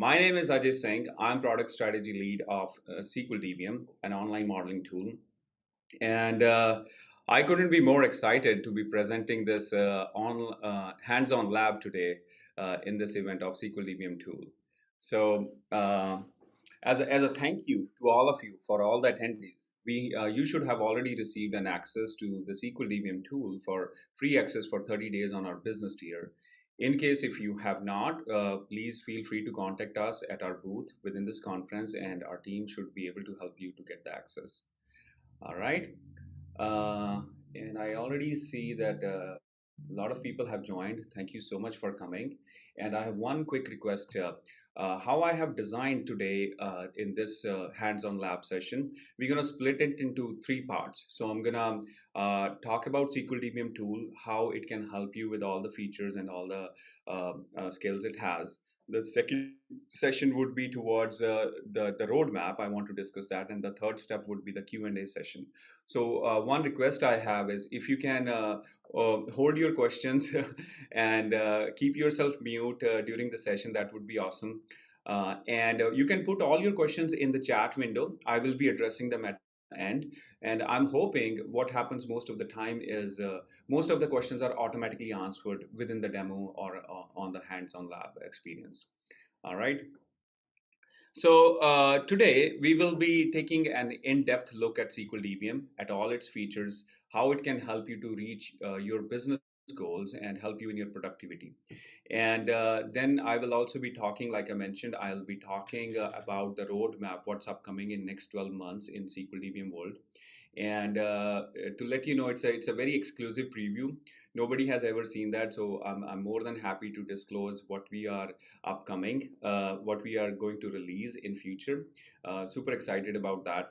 My name is Ajay Singh. I'm product strategy lead of SqlDBM, an online modeling tool. And I couldn't be more excited to be presenting this hands-on lab today in this event of SqlDBM tool. So as a thank you to all of you for all the attendees, you should have already received an access to the SqlDBM tool for free access for 30 days on our business tier. In case if you have not, please feel free to contact us at our booth within this conference, and our team should be able to help you to get the access. All right. Uh, and I already see that a lot of people have joined. Thank you so much for coming. And I have one quick request. How I have designed today in this hands-on lab session, we're going to split it into three parts. So I'm going to talk about SqlDBM tool, how it can help you with all the features and all the skills it has. The second session would be towards the roadmap. I want to discuss that. And the third step would be the Q&A session. So one request I have is if you can hold your questions and keep yourself mute during the session, that would be awesome. And you can put all your questions in the chat window. I will be addressing them at the end. And I'm hoping what happens most of the time is most of the questions are automatically answered within the demo or on the hands-on lab experience. All right. So today we will be taking an in-depth look at SqlDBM, at all its features, how it can help you to reach your business goals and help you in your productivity. And then I will also be talking, like I mentioned, I'll be talking about the roadmap, what's upcoming in next 12 months in SqlDBM world. And to let you know, it's a very exclusive preview. Nobody has ever seen that, so I'm more than happy to disclose what we are upcoming, what we are going to release in future. Super excited about that.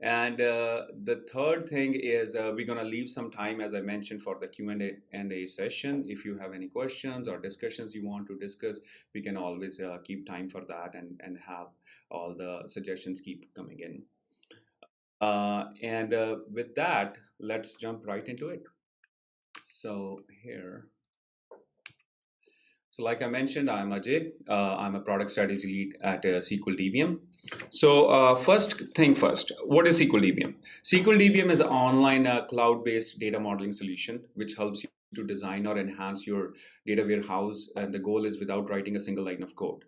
And the third thing is we're going to leave some time, as I mentioned, for the Q&A session. If you have any questions or discussions you want to discuss, we can always keep time for that and have all the suggestions keep coming in. And with that, let's jump right into it. So here. So like I mentioned, I'm Ajay. I'm a product strategy lead at SqlDBM. So first thing first, what is SqlDBM? SqlDBM is an online cloud-based data modeling solution which helps you to design or enhance your data warehouse, and the goal is without writing a single line of code.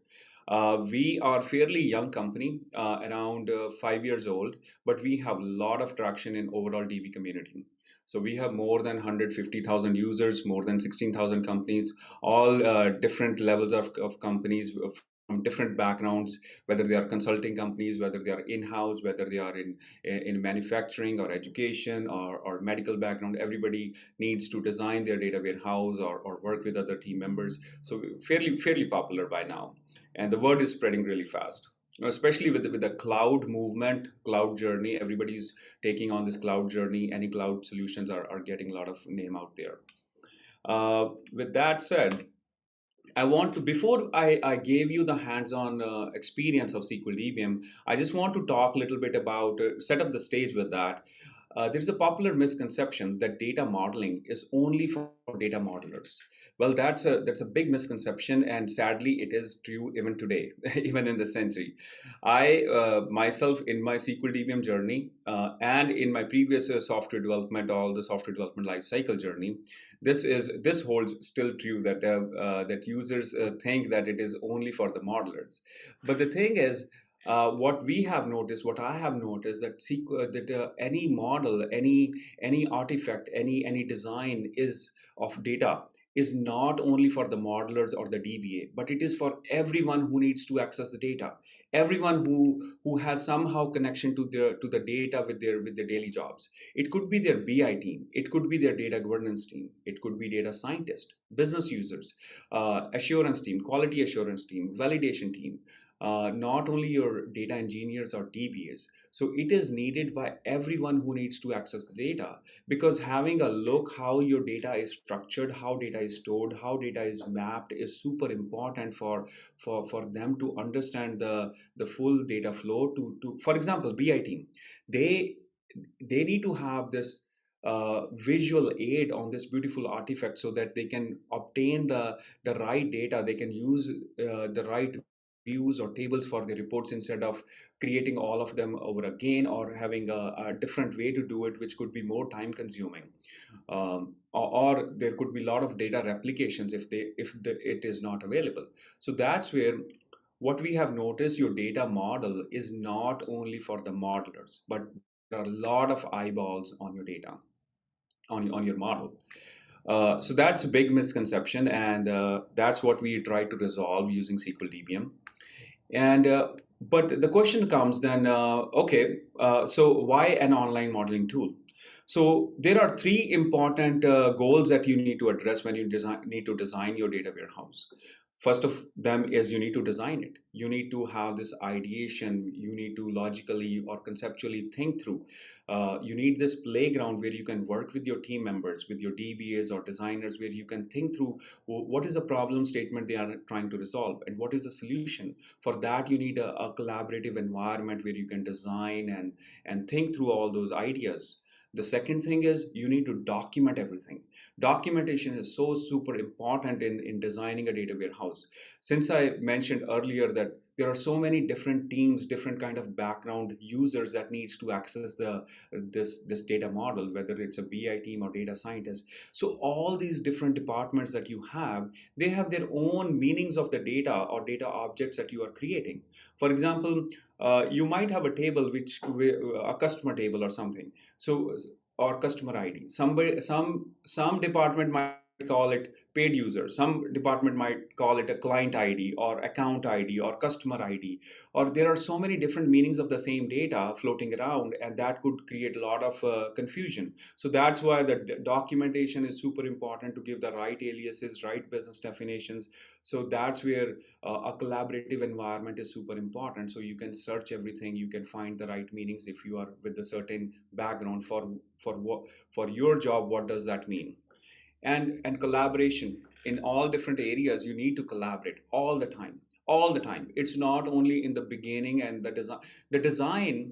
We are a fairly young company, around 5 years old, but we have a lot of traction in overall DB community. So we have more than 150,000 users, more than 16,000 companies, all different levels of companies from different backgrounds, whether they are consulting companies, whether they are in-house, whether they are in manufacturing or education or medical background. Everybody needs to design their data warehouse or work with other team members. So fairly popular by now. And the word is spreading really fast, especially with the cloud movement, cloud journey. Everybody's taking on this cloud journey. Any cloud solutions are getting a lot of name out there. With that said, I want to, before I gave you the hands-on experience of SqlDBM, I just want to talk a little bit about, set up the stage with that. There's a popular misconception that data modeling is only for data modelers. Well, that's a big misconception, and sadly, it is true even today, even in this century. I myself, in my SqlDBM journey and in my previous software development, all the software development lifecycle journey, this holds still true that that users think that it is only for the modelers. But the thing is, what we have noticed, what I have noticed, that any model, any artifact, any design is of data is not only for the modelers or the DBA, but it is for everyone who needs to access the data, everyone who has somehow connection to the data with their daily jobs. It could be their BI team, it could be their data governance team, it could be data scientist, business users, assurance team, quality assurance team, validation team. Not only your data engineers or DBAs. So it is needed by everyone who needs to access the data, because having a look how your data is structured, how data is stored, how data is mapped is super important for them to understand the full data flow. To for example, BI team, they need to have this visual aid on this beautiful artifact so that they can obtain the right data, they can use the right views or tables for the reports instead of creating all of them over again, or having a different way to do it, which could be more time consuming. Or there could be a lot of data replications if it is not available. So that's where what we have noticed, your data model is not only for the modelers, but there are a lot of eyeballs on your data, on your model. So that's a big misconception, and that's what we try to resolve using SqlDBM. And but the question comes then, okay, so why an online modeling tool? So there are three important goals that you need to address when you need to design your data warehouse. First of them is you need to design it. You need to have this ideation. You need to logically or conceptually think through. You need this playground where you can work with your team members, with your DBAs or designers, where you can think through what is the problem statement they are trying to resolve and what is the solution. For that, you need a collaborative environment where you can design and think through all those ideas. The second thing is you need to document everything. Documentation is so super important in designing a data warehouse. Since I mentioned earlier that there are so many different teams, different kind of background users that needs to access this data model, whether it's a BI team or data scientist. So all these different departments that you have, they have their own meanings of the data or data objects that you are creating. For example, you might have a table a customer table or something. So or customer ID. Some department might call it paid user. Some department might call it a client ID or account ID or customer ID. Or there are so many different meanings of the same data floating around, and that could create a lot of confusion. So that's why the documentation is super important to give the right aliases, right business definitions. So that's where a collaborative environment is super important. So you can search everything, you can find the right meanings if you are with a certain background for your job. What does that mean? And collaboration in all different areas. You need to collaborate all the time, all the time. It's not only in the beginning and the design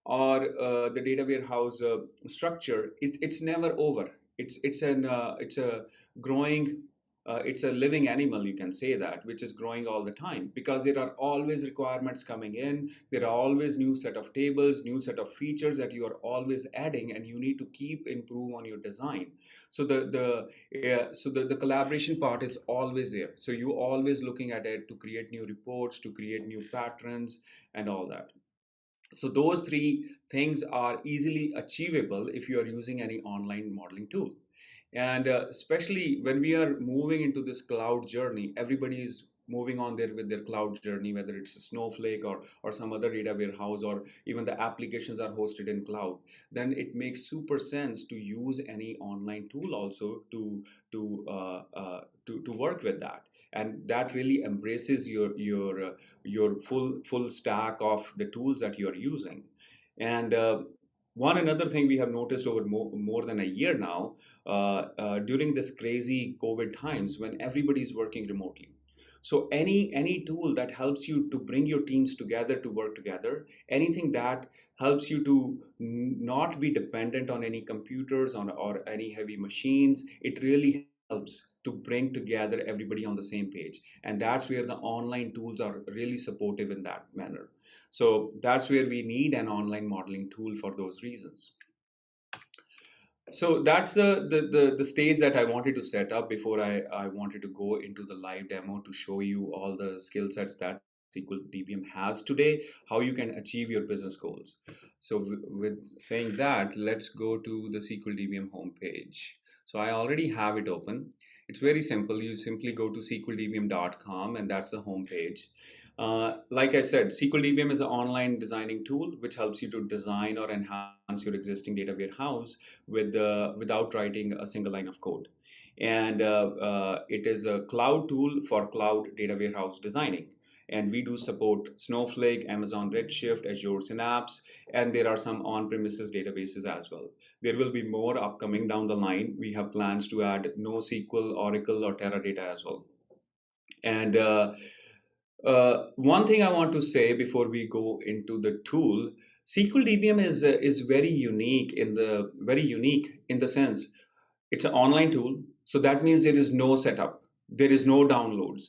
or the data warehouse structure. It's never over. It's a growing, it's a living animal, you can say that, which is growing all the time, because there are always requirements coming in. There are always new set of tables, new set of features that you are always adding, and you need to keep improve on your design. So the collaboration part is always there. So you always looking at it to create new reports, to create new patterns, and all that. So those three things are easily achievable if you are using any online modeling tool. And especially when we are moving into this cloud journey, everybody is moving on there with their cloud journey, whether it's a Snowflake or some other data warehouse, or even the applications are hosted in cloud. Then it makes super sense to use any online tool also to work with that. And that really embraces your full stack of the tools that you are using. And one another thing we have noticed over more than a year now, during this crazy COVID times when everybody's working remotely. So any tool that helps you to bring your teams together to work together, anything that helps you to not be dependent on any computers or any heavy machines, it really helps to bring together everybody on the same page. And that's where the online tools are really supportive in that manner. So that's where we need an online modeling tool for those reasons. So that's the stage that I wanted to set up before I wanted to go into the live demo to show you all the skill sets that SqlDBM has today, how you can achieve your business goals. So with saying that, let's go to the SqlDBM homepage. So I already have it open. It's very simple. You simply go to sqldbm.com, and that's the homepage. Like I said, SqlDBM is an online designing tool which helps you to design or enhance your existing data warehouse without writing a single line of code. And it is a cloud tool for cloud data warehouse designing. And we do support Snowflake, Amazon Redshift, Azure Synapse, and there are some on-premises databases as well. There will be more upcoming down the line. We have plans to add NoSQL, Oracle, or Teradata as well. And one thing I want to say before we go into the tool, SqlDBM is very unique in the sense it's an online tool. So that means there is no setup, there is no downloads.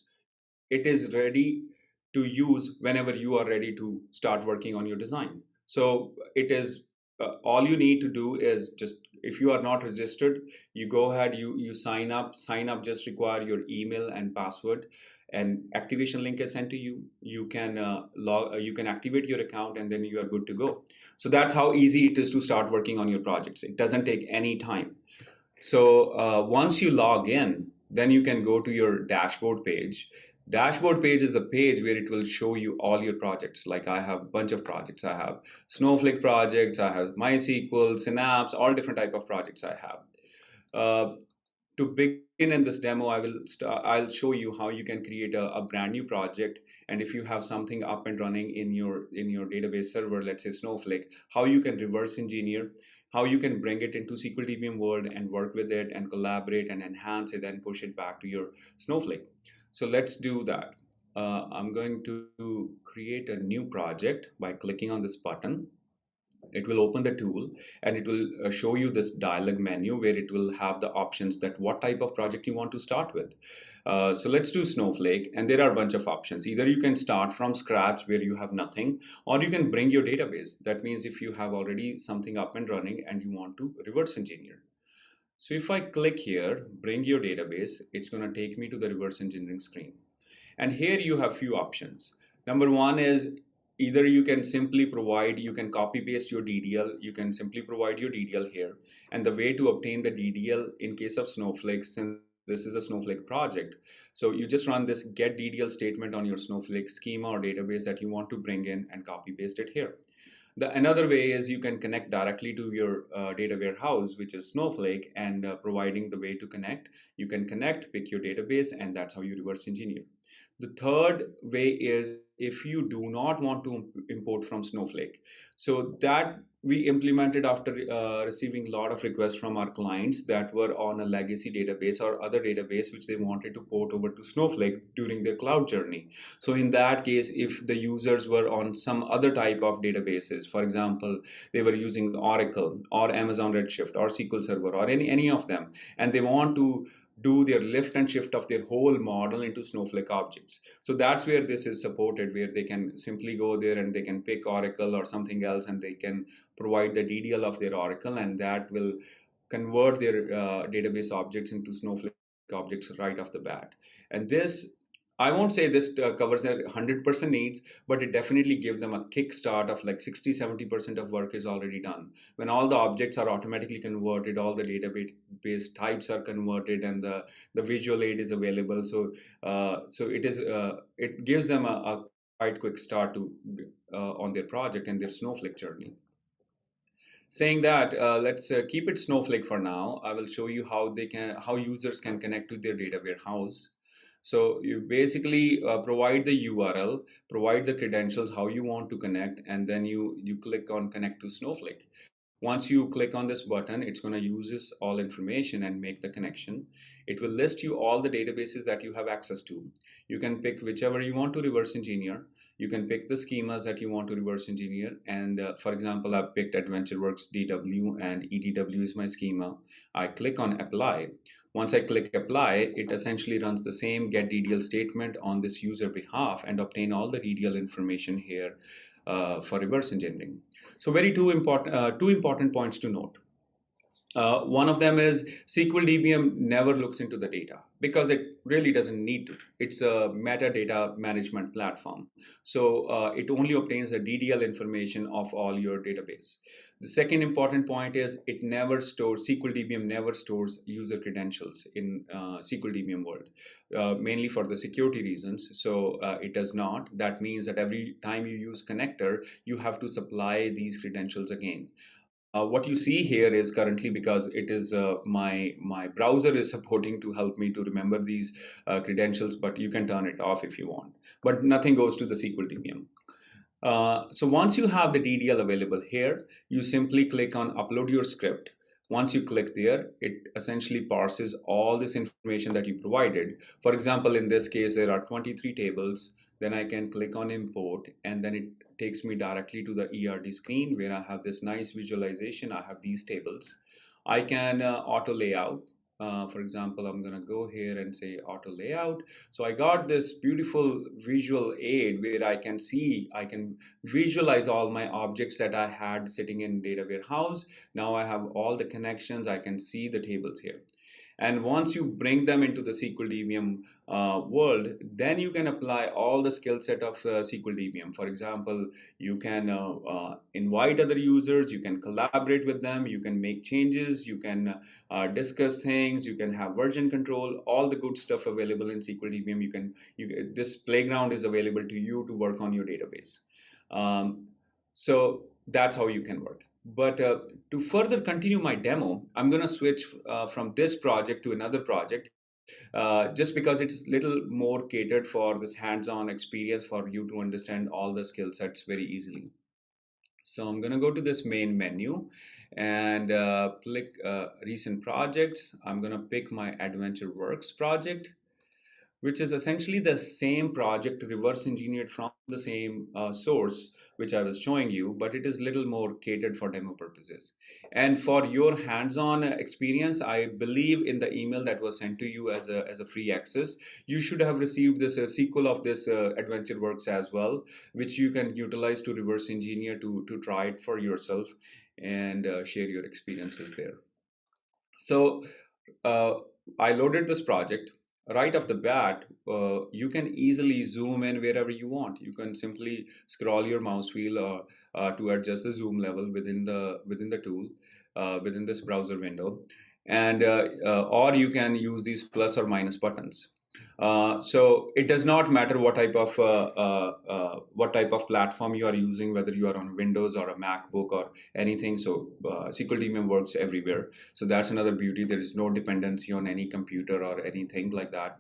It is ready. to use whenever you are ready to start working on your design. So it is all you need to do is just, if you are not registered, you go ahead, you sign up. Sign up just require your email and password, and activation link is sent to you. You can you can activate your account, and then you are good to go. So that's how easy it is to start working on your projects. It doesn't take any time. So once you log in, then you can go to your dashboard page. Dashboard page is the page where it will show you all your projects. Like I have a bunch of projects. I have Snowflake projects, I have MySQL, Synapse, all different type of projects I have. To begin in this demo, I'll show you how you can create a brand new project. And if you have something up and running in your database server, let's say Snowflake, how you can reverse engineer, how you can bring it into SqlDBM world and work with it and collaborate and enhance it and push it back to your Snowflake. So let's do that. I'm going to create a new project by clicking on this button. It will open the tool, and it will show you this dialog menu where it will have the options that what type of project you want to start with. So let's do Snowflake, and there are a bunch of options. Either you can start from scratch where you have nothing, or you can bring your database. That means if you have already something up and running and you want to reverse engineer. So if I click here, bring your database, it's going to take me to the reverse engineering screen. And here you have few options. Number one is either you can simply provide, you can copy paste your DDL, you can simply provide your DDL here. And the way to obtain the DDL in case of Snowflake, since this is a Snowflake project, so you just run this get DDL statement on your Snowflake schema or database that you want to bring in and copy paste it here. Another way is you can connect directly to your data warehouse, which is Snowflake, and providing the way to connect. You can connect, pick your database, and that's how you reverse engineer. The third way is if you do not want to import from Snowflake. So that we implemented after receiving a lot of requests from our clients that were on a legacy database or other database which they wanted to port over to Snowflake during their cloud journey. So in that case, if the users were on some other type of databases, for example, they were using Oracle or Amazon Redshift or SQL Server or any of them, and they want to do their lift and shift of their whole model into Snowflake objects. So that's where this is supported, where they can simply go there and they can pick Oracle or something else, and they can provide the DDL of their Oracle, and that will convert their database objects into Snowflake objects right off the bat. And this, I won't say this covers their 100% needs, but it definitely gives them a kickstart of like 60-70% of work is already done. When all the objects are automatically converted, all the database types are converted, and the visual aid is available. So it gives them a quite quick start to on their project and their Snowflake journey. Saying that, let's keep it Snowflake for now. I will show you how users can connect to their data warehouse. So you basically provide the URL, provide the credentials, how you want to connect, and then you click on connect to Snowflake. Once you click on this button, it's going to use this all information and make the connection. It will list you all the databases that you have access to. You can pick whichever you want to reverse engineer. You can pick the schemas that you want to reverse engineer. And for example, I've picked AdventureWorks DW, and EDW is my schema. I click on apply. Once I click apply, it essentially runs the same get DDL statement on this user behalf and obtain all the DDL information here for reverse engineering. So two important points to note. One of them is SqlDBM never looks into the data because it really doesn't need to. It's a metadata management platform. So it only obtains the DDL information of all your database. The second important point is SqlDBM never stores user credentials in SqlDBM world, mainly for the security reasons. So it does not. That means that every time you use connector, you have to supply these credentials again. What you see here is currently, because it is my browser is supporting to help me to remember these credentials, but you can turn it off if you want. But nothing goes to the SqlDBM. So once you have the DDL available here, you simply click on upload your script. Once you click there, it essentially parses all this information that you provided. For example, in this case, there are 23 tables. Then I can click on import, and then it takes me directly to the ERD screen where I have this nice visualization. I have these tables. I can auto layout. For example, I'm going to go here and say auto layout. So I got this beautiful visual aid where I can visualize all my objects that I had sitting in data warehouse. Now I have all the connections. I can see the tables here. And once you bring them into the SqlDBM world, then you can apply all the skill set of SqlDBM. For example, you can invite other users, you can collaborate with them, you can make changes, you can discuss things, you can have version control, all the good stuff available in SqlDBM. This playground is available to you to work on your database. So that's how you can work. But to further continue my demo, I'm going to switch from this project to another project, just because it's a little more catered for this hands-on experience for you to understand all the skill sets very easily. So I'm going to go to this main menu and click recent projects. I'm going to pick my Adventure Works project, which is essentially the same project reverse engineered from the same source which I was showing you, but it is little more catered for demo purposes. And for your hands-on experience, I believe in the email that was sent to you as a free access, you should have received this sequel of this Adventure Works as well, which you can utilize to reverse engineer to try it for yourself and share your experiences there. So I loaded this project. Right off the bat, you can easily zoom in wherever you want. You can simply scroll your mouse wheel to adjust the zoom level within the tool, within this browser window, and or you can use these plus or minus buttons. So it does not matter what type of platform you are using, whether you are on Windows or a MacBook or anything. So SqlDBM works everywhere. So that's another beauty. There is no dependency on any computer or anything like that.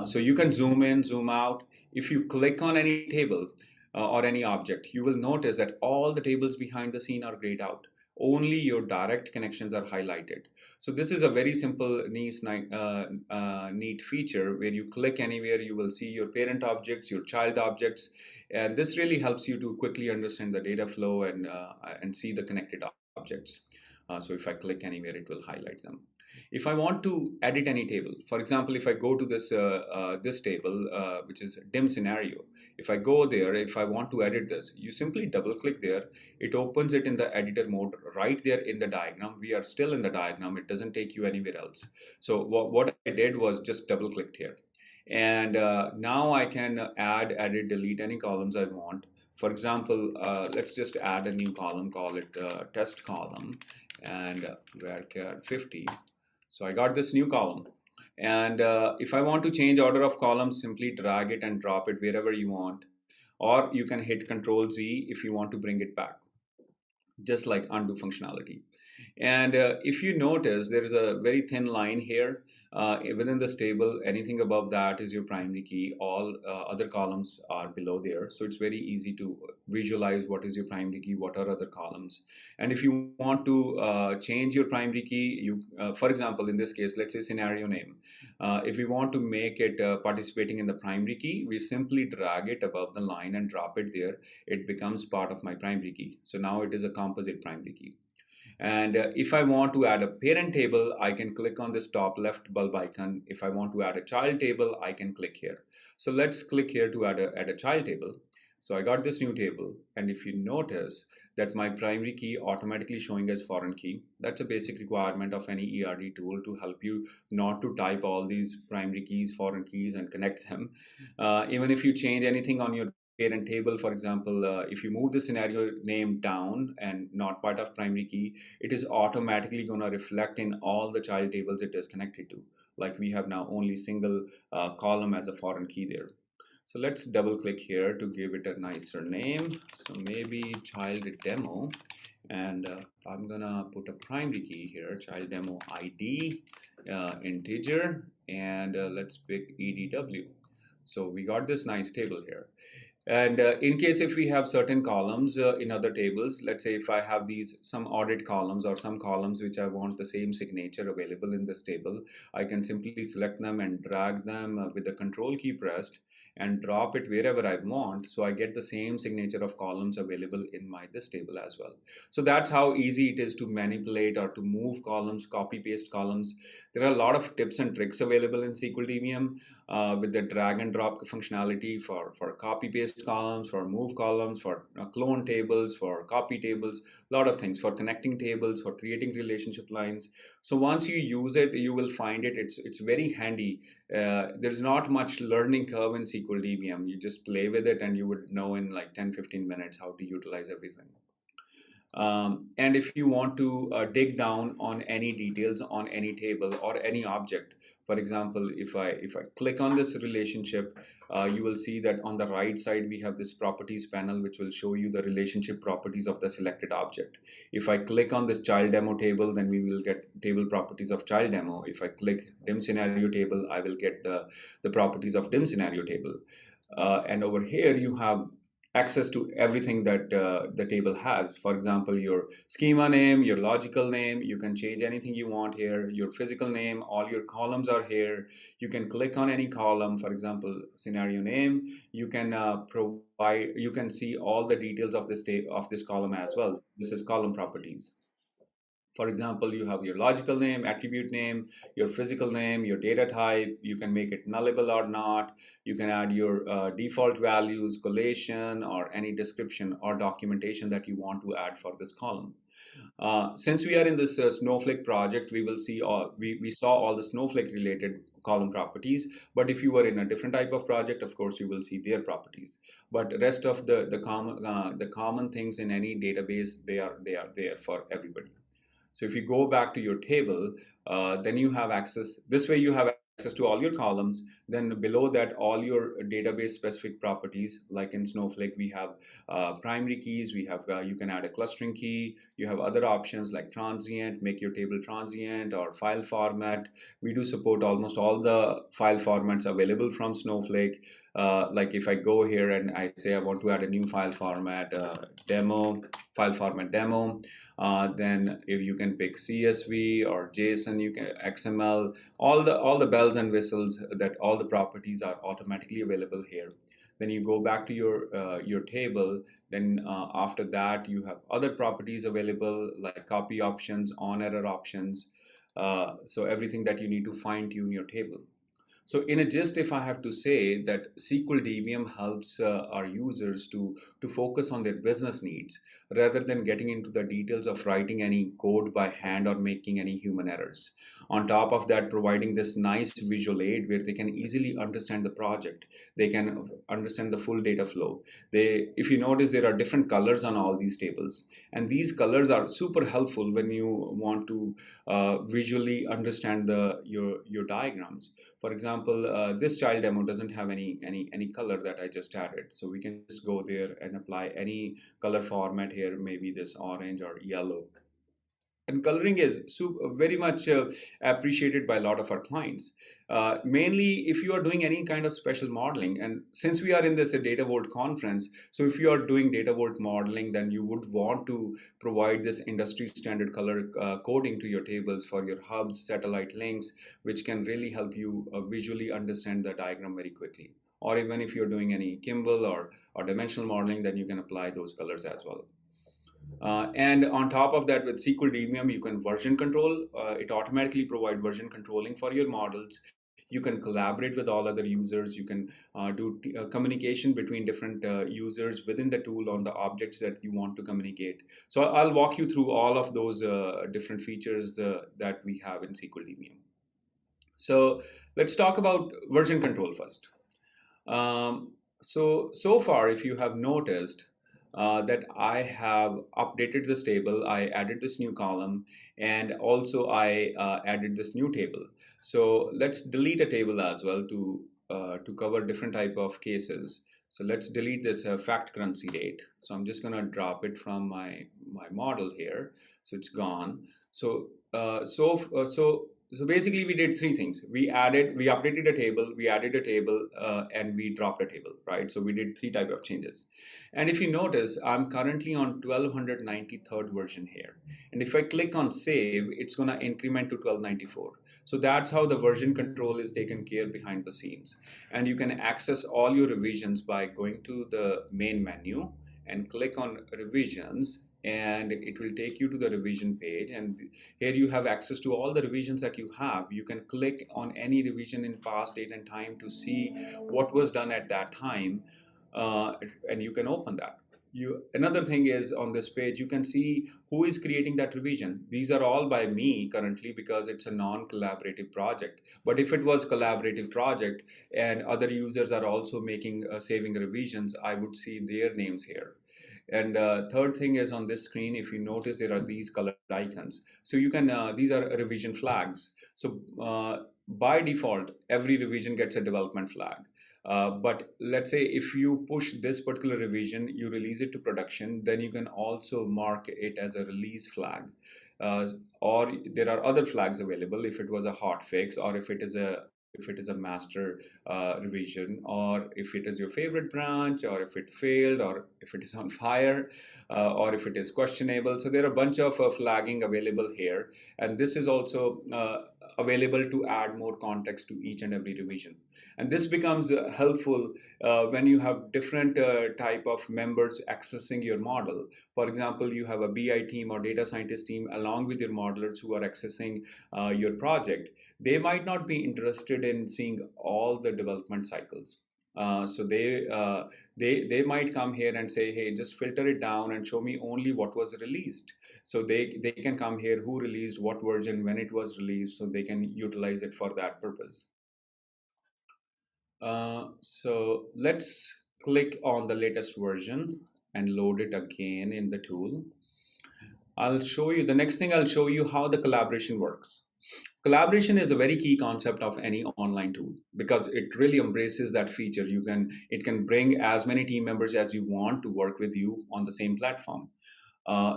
So you can zoom in, zoom out. If you click on any table or any object, you will notice that all the tables behind the scene are grayed out. Only your direct connections are highlighted. So this is a very simple, neat feature where you click anywhere, you will see your parent objects, your child objects, and this really helps you to quickly understand the data flow and see the connected objects. So if I click anywhere, it will highlight them. If I want to edit any table, for example, if I go to this table, which is dim scenario, if I go there, if I want to edit this, you simply double click there. It opens it in the editor mode right there in the diagram. We are still in the diagram. It doesn't take you anywhere else. So what I did was just double clicked here. And now I can add, edit, delete any columns I want. For example, let's just add a new column, call it test column, and varchar 50. So I got this new column. And if I want to change order of columns, simply drag it and drop it wherever you want. Or you can hit Control Z if you want to bring it back, just like undo functionality. And if you notice, there is a very thin line here. Within this table, anything above that is your primary key. All other columns are below there. So it's very easy to visualize what is your primary key, what are other columns. And if you want to change your primary key, for example, in this case, let's say scenario name. If we want to make it participating in the primary key, we simply drag it above the line and drop it there. It becomes part of my primary key. So now it is a composite primary key. And if I want to add a parent table, I can click on this top left bulb icon. If I want to add a child table, I can click here. So let's click here to add a child table. So I got this new table. And if you notice that my primary key automatically showing as foreign key, that's a basic requirement of any ERD tool to help you not to type all these primary keys, foreign keys, and connect them. Even if you change anything on your parent table, for example, if you move the scenario name down and not part of primary key, it is automatically going to reflect in all the child tables it is connected to. Like we have now only single column as a foreign key there. So let's double click here to give it a nicer name. So maybe child demo, and I'm gonna put a primary key here, child demo ID, integer, and let's pick EDW. So we got this nice table here. And in case if we have certain columns in other tables, let's say if I have some audit columns or some columns which I want the same signature available in this table, I can simply select them and drag them with the control key pressed, and drop it wherever I want. So I get the same signature of columns available in this table as well. So that's how easy it is to manipulate or to move columns, copy paste columns. There are a lot of tips and tricks available in SqlDBM with the drag and drop functionality for copy paste columns, for move columns, for clone tables, for copy tables, a lot of things, for connecting tables, for creating relationship lines. So once you use it, you will find it's very handy. There's not much learning curve in SqlDBM. You just play with it and you would know in like 10-15 minutes how to utilize everything. And if you want to dig down on any details on any table or any object, for example, if I click on this relationship, you will see that on the right side we have this properties panel which will show you the relationship properties of the selected object. If I click on this child demo table, then we will get table properties of child demo. If I click dim scenario table, I will get the properties of dim scenario table. And over here you have access to everything that the table has. For example, your schema name, your logical name, you can change anything you want here, your physical name, all your columns are here. You can click on any column, for example, scenario name, you can you can see all the details of this column as well. This is column properties. For example, you have your logical name, attribute name, your physical name, your data type. You can make it nullable or not. You can add your default values, collation, or any description or documentation that you want to add for this column. Since we are in this Snowflake project, we will see we saw all the Snowflake related column properties. But if you were in a different type of project, of course, you will see their properties. But rest of the common things in any database, they are there for everybody. So if you go back to your table, then you have access. This way you have access to all your columns. Then below that, all your database specific properties, like in Snowflake, we have primary keys. We have, you can add a clustering key. You have other options like transient, make your table transient, or file format. We do support almost all the file formats available from Snowflake. Like if I go here and I say I want to add a new file format, file format demo, then if you can pick CSV or JSON, you can XML, all the bells and whistles, that all the properties are automatically available here. Then you go back to your table. Then after that, you have other properties available like copy options, on error options. So everything that you need to fine tune your table. So in a gist, if I have to say that SqlDBM helps our users to focus on their business needs rather than getting into the details of writing any code by hand or making any human errors. On top of that, providing this nice visual aid where they can easily understand the project. They can understand the full data flow. If you notice, there are different colors on all these tables. And these colors are super helpful when you want to visually understand your diagrams. For example, this child demo doesn't have any color that I just added. So we can just go there and apply any color format here, maybe this orange or yellow. And coloring is very much appreciated by a lot of our clients. Mainly if you are doing any kind of special modeling, and since we are in this Data Vault conference, so if you are doing Data Vault modeling, then you would want to provide this industry standard color coding to your tables for your hubs, satellite links, which can really help you visually understand the diagram very quickly. Or even if you're doing any Kimball or dimensional modeling, then you can apply those colors as well. And on top of that, with SqlDBM, you can version control. It automatically provides version controlling for your models. You can collaborate with all other users. You can do communication between different users within the tool on the objects that you want to communicate. So I'll walk you through all of those different features that we have in SqlDBM. So let's talk about version control first. So far, if you have noticed, that I have updated this table, I added this new column, and also I added this new table. So let's delete a table as well to cover different type of cases. So let's delete this fact currency date. So I'm just gonna drop it from my model here. So it's gone. So basically we did three things. We updated a table, we added a table, and we dropped a table, right? So we did three type of changes. And if you notice, I'm currently on 1293rd version here. And if I click on save, it's gonna increment to 1294. So that's how the version control is taken care behind the scenes. And you can access all your revisions by going to the main menu and click on revisions, and it will take you to the revision page. And here you have access to all the revisions that you have. You can click on any revision in past date and time to see what was done at that time, uh, and you can open that. Another thing is, on this page you can see who is creating that revision. These are all by me currently because it's a non-collaborative project. But if it was collaborative project and other users are also making saving revisions, I would see their names here. And third thing is, on this screen, if you notice, there are these colored icons. So you can, these are revision flags. So by default, every revision gets a development flag. But let's say if you push this particular revision, you release it to production, then you can also mark it as a release flag. Uh, or there are other flags available if it was a hot fix, or if it is a master revision, or if it is your favorite branch, or if it failed, or if it is on fire, or if it is questionable. So there are a bunch of flagging available here, and this is also available to add more context to each and every revision. And this becomes helpful when you have different type of members accessing your model. For example, you have a BI team or data scientist team along with your modelers who are accessing your project. They might not be interested in seeing all the development cycles. So they might come here and say, hey, just filter it down and show me only what was released. So they can come here, who released what version, when it was released, so they can utilize it for that purpose. So let's click on the latest version and load it again in the tool. I'll show you, the next thing I'll show you how the collaboration works. Collaboration is a very key concept of any online tool because it really embraces that feature. It can bring as many team members as you want to work with you on the same platform.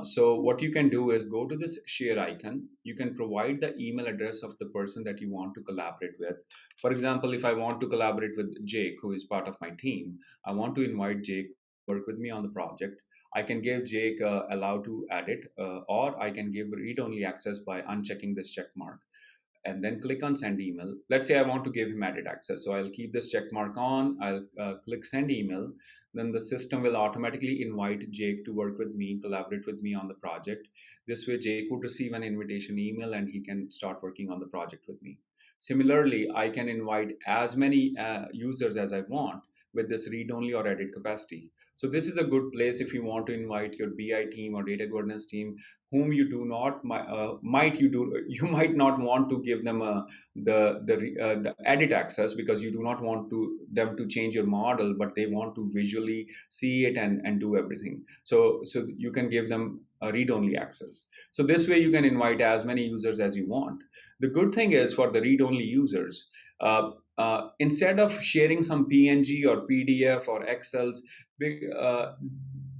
So what you can do is go to this share icon. You can provide the email address of the person that you want to collaborate with. For example, if I want to collaborate with Jake, who is part of my team, I want to invite Jake to work with me on the project. I can give Jake allow to edit, or I can give read-only access by unchecking this check mark and then click on send email. Let's say I want to give him edit access. So I'll keep this check mark on. I'll click send email. Then the system will automatically invite Jake to work with me, collaborate with me on the project. This way, Jake would receive an invitation email and he can start working on the project with me. Similarly, I can invite as many users as I want with this read-only or edit capacity. So this is a good place if you want to invite your BI team or data governance team, whom you do not you might not want to give them the edit access because you do not want them to change your model, but they want to visually see it and do everything. So you can give them a read-only access. So this way you can invite as many users as you want. The good thing is, for the read-only users, instead of sharing some PNG or PDF or Excels, uh,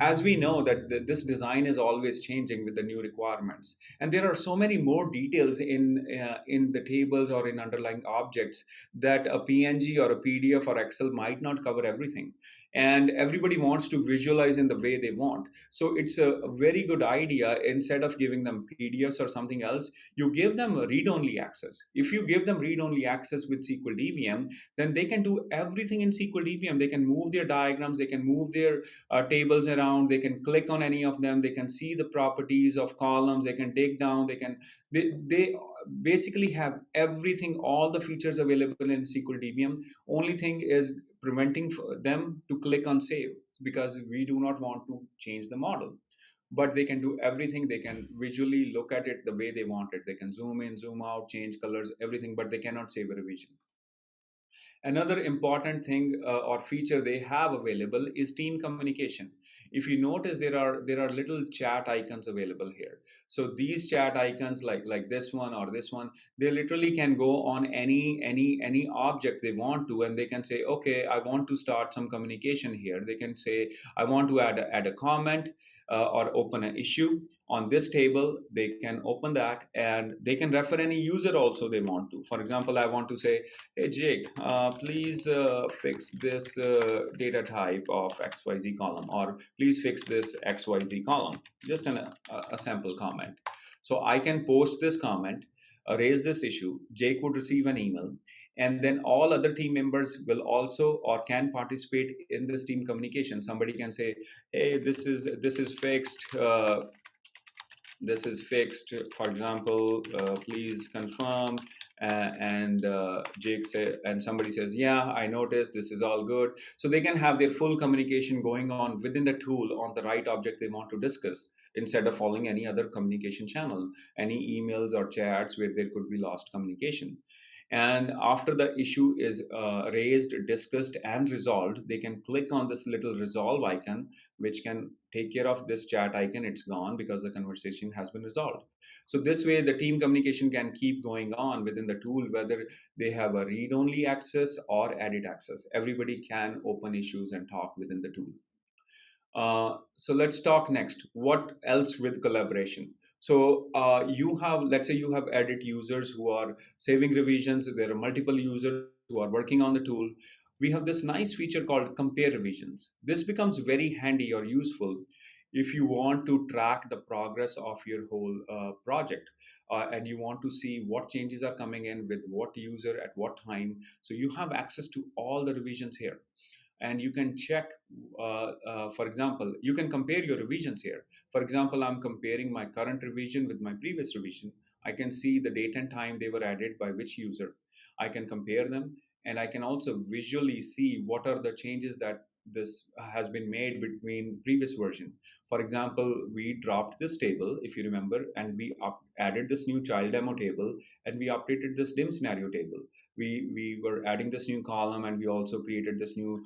as we know that this design is always changing with the new requirements, and there are so many more details in the tables or in underlying objects that a PNG or a PDF or Excel might not cover everything, and everybody wants to visualize in the way they want. So it's a very good idea, instead of giving them PDFs or something else, you give them read-only access. If you give them read-only access with SqlDBM, then they can do everything in SqlDBM. They can move their diagrams, they can move their tables around, they can click on any of them, they can see the properties of columns, they can take down, they basically have everything, all the features available in SqlDBM. Only thing is preventing them to click on save, because we do not want to change the model. But they can do everything. They can visually look at it the way they want it. They can zoom in, zoom out, change colors, everything, but they cannot save a revision. Another important thing or feature they have available is team communication. If you notice, there are little chat icons available here. So these chat icons, like this one or this one, they literally can go on any object they want to, and they can say, okay, I want to start some communication here. They can say, I want to add a comment or open an issue on this table. They can open that, and they can refer any user also they want to. For example, I want to say, hey Jake, please fix this data type of XYZ column, or please fix this XYZ column. Just a sample comment. So I can post this comment. raise this issue, Jake would receive an email, and then all other team members will also or can participate in this team communication. Somebody can say, hey, this is fixed, this is fixed, for example, please confirm. And Jake say, and somebody says, yeah, I noticed, this is all good. So they can have their full communication going on within the tool on the right object they want to discuss, instead of following any other communication channel, any emails or chats where there could be lost communication. And after the issue is raised, discussed, and resolved, they can click on this little resolve icon, which can take care of this chat icon. It's gone because the conversation has been resolved. So this way, the team communication can keep going on within the tool, whether they have a read-only access or edit access. Everybody can open issues and talk within the tool. So let's talk next. What else with collaboration? So you have, let's say you have edit users who are saving revisions. There are multiple users who are working on the tool. We have this nice feature called compare revisions. This becomes very handy or useful if you want to track the progress of your whole project, and you want to see what changes are coming in with what user at what time. So you have access to all the revisions here, and you can check, for example, you can compare your revisions here. For example, I'm comparing my current revision with my previous revision. I can see the date and time they were added by which user. I can compare them, and I can also visually see what are the changes that this has been made between previous version. For example, we dropped this table, if you remember, and we added this new child demo table, and we updated this dim scenario table. We were adding this new column, and we also created this new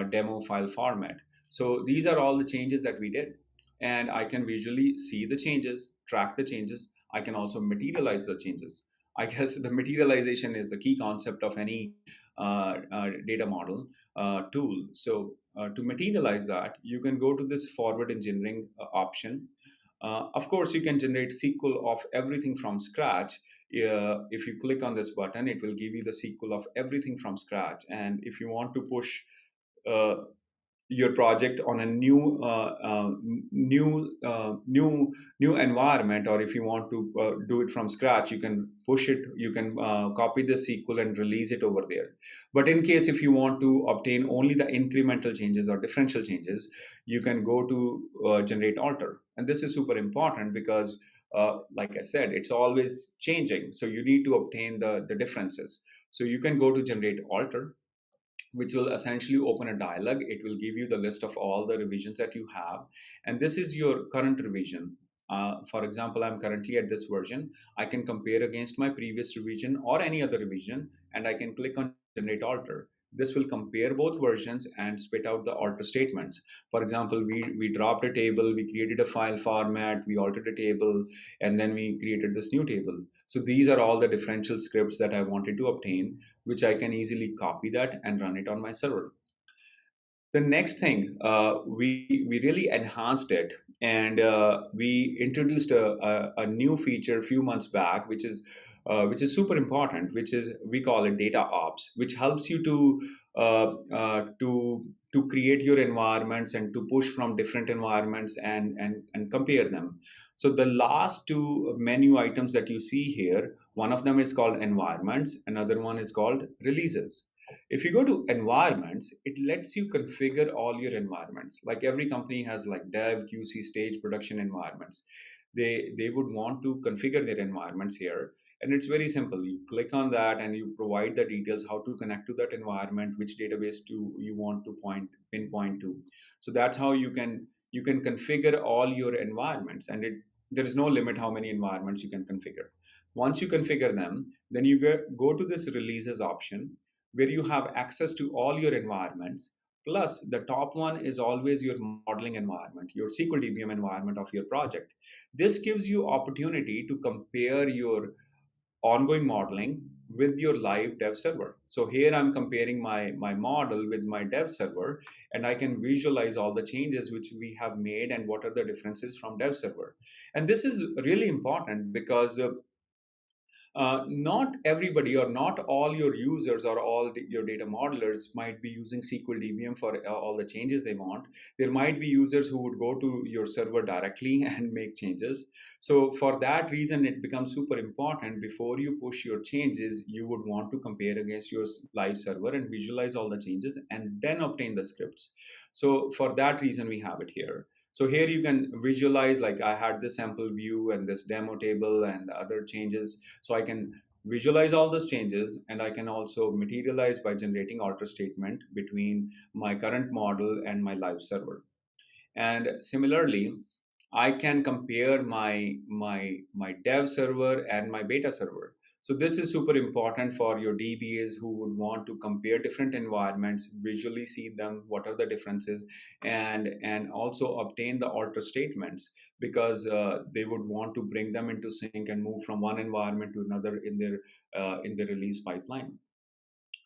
demo file format. So these are all the changes that we did. And I can visually see the changes, track the changes. I can also materialize the changes. I guess the materialization is the key concept of any data model tool. So to materialize that, you can go to this forward engineering option. Of course, you can generate SQL of everything from scratch. If you click on this button, it will give you the SQL of everything from scratch. And if you want to push uh, your project on a new environment, or if you want to do it from scratch, you can push it, you can copy the SQL and release it over there. But in case if you want to obtain only the incremental changes or differential changes, you can go to generate alter. And this is super important because like I said, it's always changing, so you need to obtain the differences. So you can go to generate alter, which will essentially open a dialog. It will give you the list of all the revisions that you have. And this is your current revision. For example, I'm currently at this version. I can compare against my previous revision or any other revision, and I can click on generate alter. This will compare both versions and spit out the alter statements. For example, we dropped a table, we created a file format, we altered a table, and then we created this new table. So these are all the differential scripts that I wanted to obtain, which I can easily copy that and run it on my server. The next thing, we really enhanced it, and we introduced a new feature a few months back, which is super important, which is, we call it data ops, which helps you uh, to create your environments and to push from different environments and compare them. So the last two menu items that you see here, one of them is called environments, another one is called releases. If you go to environments, it lets you configure all your environments. Like every company has like dev, QC, stage, production environments. They would want to configure their environments here. And it's very simple. You click on that and you provide the details how to connect to that environment, which database to you want to pinpoint to. So that's how you can configure all your environments, and there is no limit how many environments you can configure. Once you configure them, then you go to this releases option, where you have access to all your environments. Plus, the top one is always your modeling environment, your SqlDBM environment of your project. This gives you opportunity to compare your ongoing modeling with your live dev server. So here I'm comparing my model with my dev server, and I can visualize all the changes which we have made and what are the differences from dev server. And this is really important because Not everybody or not all your users or all your data modelers might be using SqlDBM for all the changes they want. There might be users who would go to your server directly and make changes. So for that reason, it becomes super important before you push your changes, you would want to compare against your live server and visualize all the changes and then obtain the scripts. So for that reason, we have it here. So here you can visualize, like I had this sample view and this demo table and other changes. So I can visualize all those changes, and I can also materialize by generating alter statement between my current model and my live server. And similarly, I can compare my dev server and my beta server. So this is super important for your DBAs who would want to compare different environments, visually see them, what are the differences, and also obtain the alter statements, because they would want to bring them into sync and move from one environment to another in their release pipeline.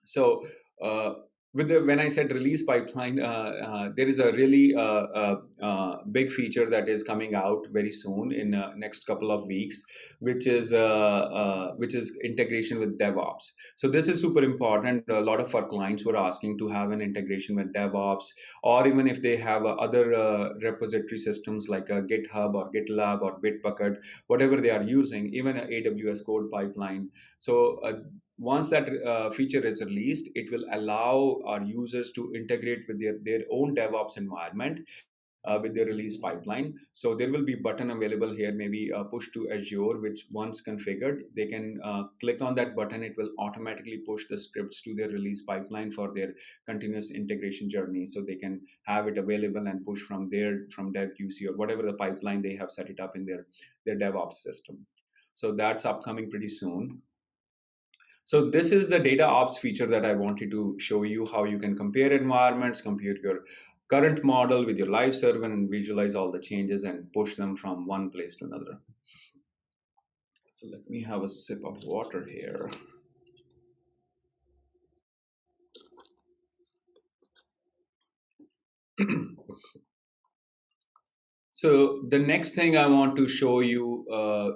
So uh, when I said release pipeline, there is a really big feature that is coming out very soon in next couple of weeks, which is integration with DevOps. So this is super important. A lot of our clients were asking to have an integration with DevOps, or even if they have other repository systems like GitHub or GitLab or Bitbucket, whatever they are using, even an AWS code pipeline. So once that feature is released, it will allow our users to integrate with their own DevOps environment with their release pipeline. So there will be button available here, maybe push to Azure, which once configured, they can click on that button. It will automatically push the scripts to their release pipeline for their continuous integration journey. So they can have it available and push from DevQC or whatever the pipeline they have set it up in their DevOps system. So that's upcoming pretty soon. So this is the data ops feature that I wanted to show you, how you can compare environments, compare your current model with your live server and visualize all the changes and push them from one place to another. So let me have a sip of water here. So the next thing I want to show you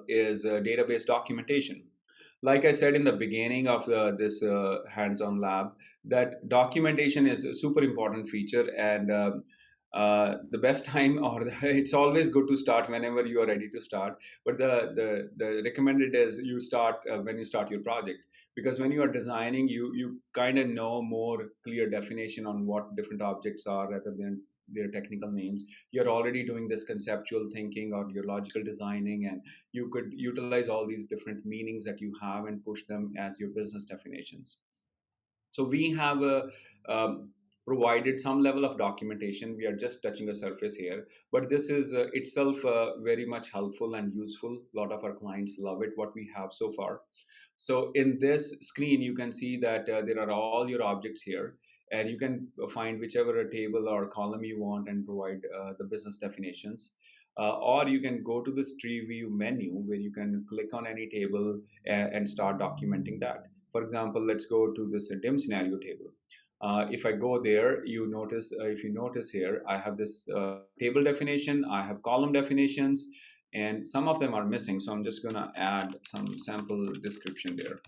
is database documentation. Like I said in the beginning of this hands-on lab, that documentation is a super important feature, and the best time it's always good to start whenever you are ready to start. But the recommended is you start when you start your project, because when you are designing, you kind of know more clear definition on what different objects are rather than their technical names. You're already doing this conceptual thinking or your logical designing, and you could utilize all these different meanings that you have and push them as your business definitions. So we have provided some level of documentation. We are just touching a surface here, but this is itself very much helpful and useful. A lot of our clients love it, what we have so far. So in this screen, you can see that there are all your objects here, and you can find whichever a table or column you want and provide the business definitions. Or you can go to this tree view menu where you can click on any table and start documenting that. For example, let's go to this dim scenario table. If I go there, if you notice here, I have this table definition, I have column definitions, and some of them are missing. So I'm just gonna add some sample description there.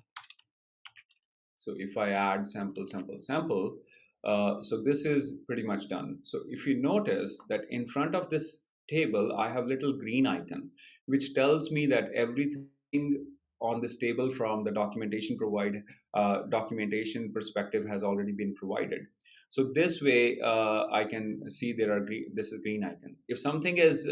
So if I add sample, so this is pretty much done. So if you notice that in front of this table, I have little green icon, which tells me that everything on this table from the documentation perspective has already been provided. So this way, I can see this is green icon. If something is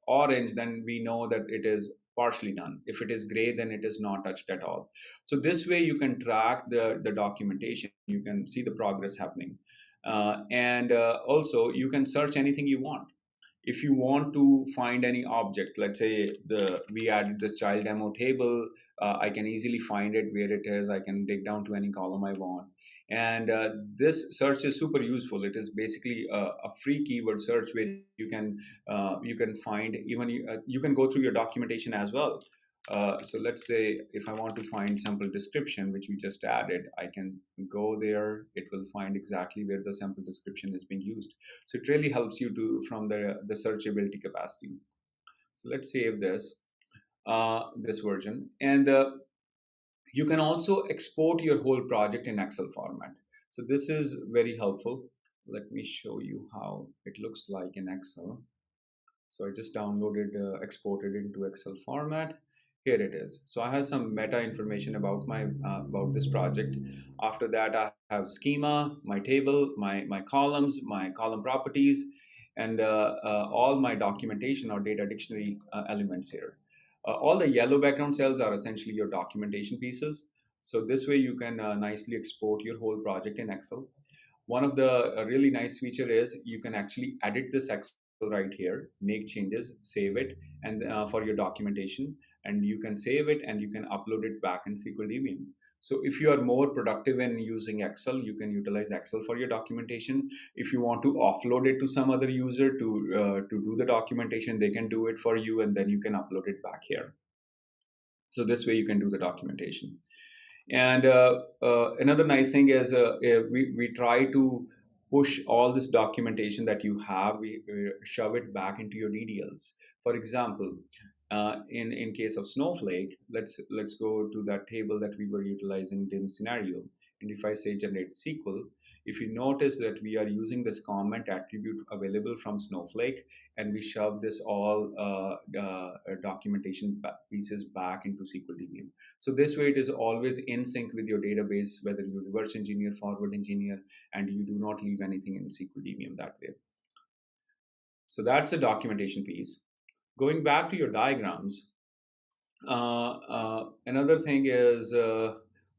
orange, then we know that it is partially done. If it is gray, then it is not touched at all. So this way you can track the documentation. You can see the progress happening. And also you can search anything you want. If you want to find any object, let's say we added this child demo table, I can easily find it where it is. I can dig down to any column I want. And this search is super useful. It is basically a free keyword search where you can find even you can go through your documentation as well. So let's say if I want to find sample description, which we just added, I can go there. It will find exactly where the sample description is being used. So it really helps you to from the searchability capacity. So let's save this version. And You can also export your whole project in Excel format. So this is very helpful. Let me show you how it looks like in Excel. So I just downloaded, exported into Excel format. Here it is. So I have some meta information about my about this project. After that, I have schema, my table, my columns, my column properties, and all my documentation or data dictionary elements here. All the yellow background cells are essentially your documentation pieces. So this way you can nicely export your whole project in Excel. One of the really nice feature is you can actually edit this Excel right here, make changes, save it, and for your documentation, and you can save it and you can upload it back in SqlDBM. So if you are more productive in using Excel, you can utilize Excel for your documentation. If you want to offload it to some other user to do the documentation, they can do it for you, and then you can upload it back here. So this way you can do the documentation. And another nice thing is we try to push all this documentation that you have, we shove it back into your DDLs. For example, in case of Snowflake, let's go to that table that we were utilizing DIM scenario. And if I say generate SQL, if you notice that we are using this comment attribute available from Snowflake, and we shove this all documentation pieces back into SqlDBM. So this way it is always in sync with your database, whether you reverse engineer, forward engineer, and you do not leave anything in SqlDBM that way. So that's the documentation piece. Going back to your diagrams, another thing is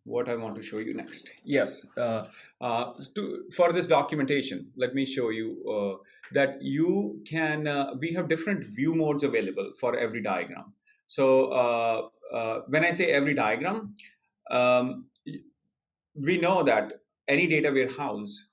what I want to show you next. Yes, for this documentation, let me show you that you can, we have different view modes available for every diagram. So when I say every diagram, um, we know that any data warehouse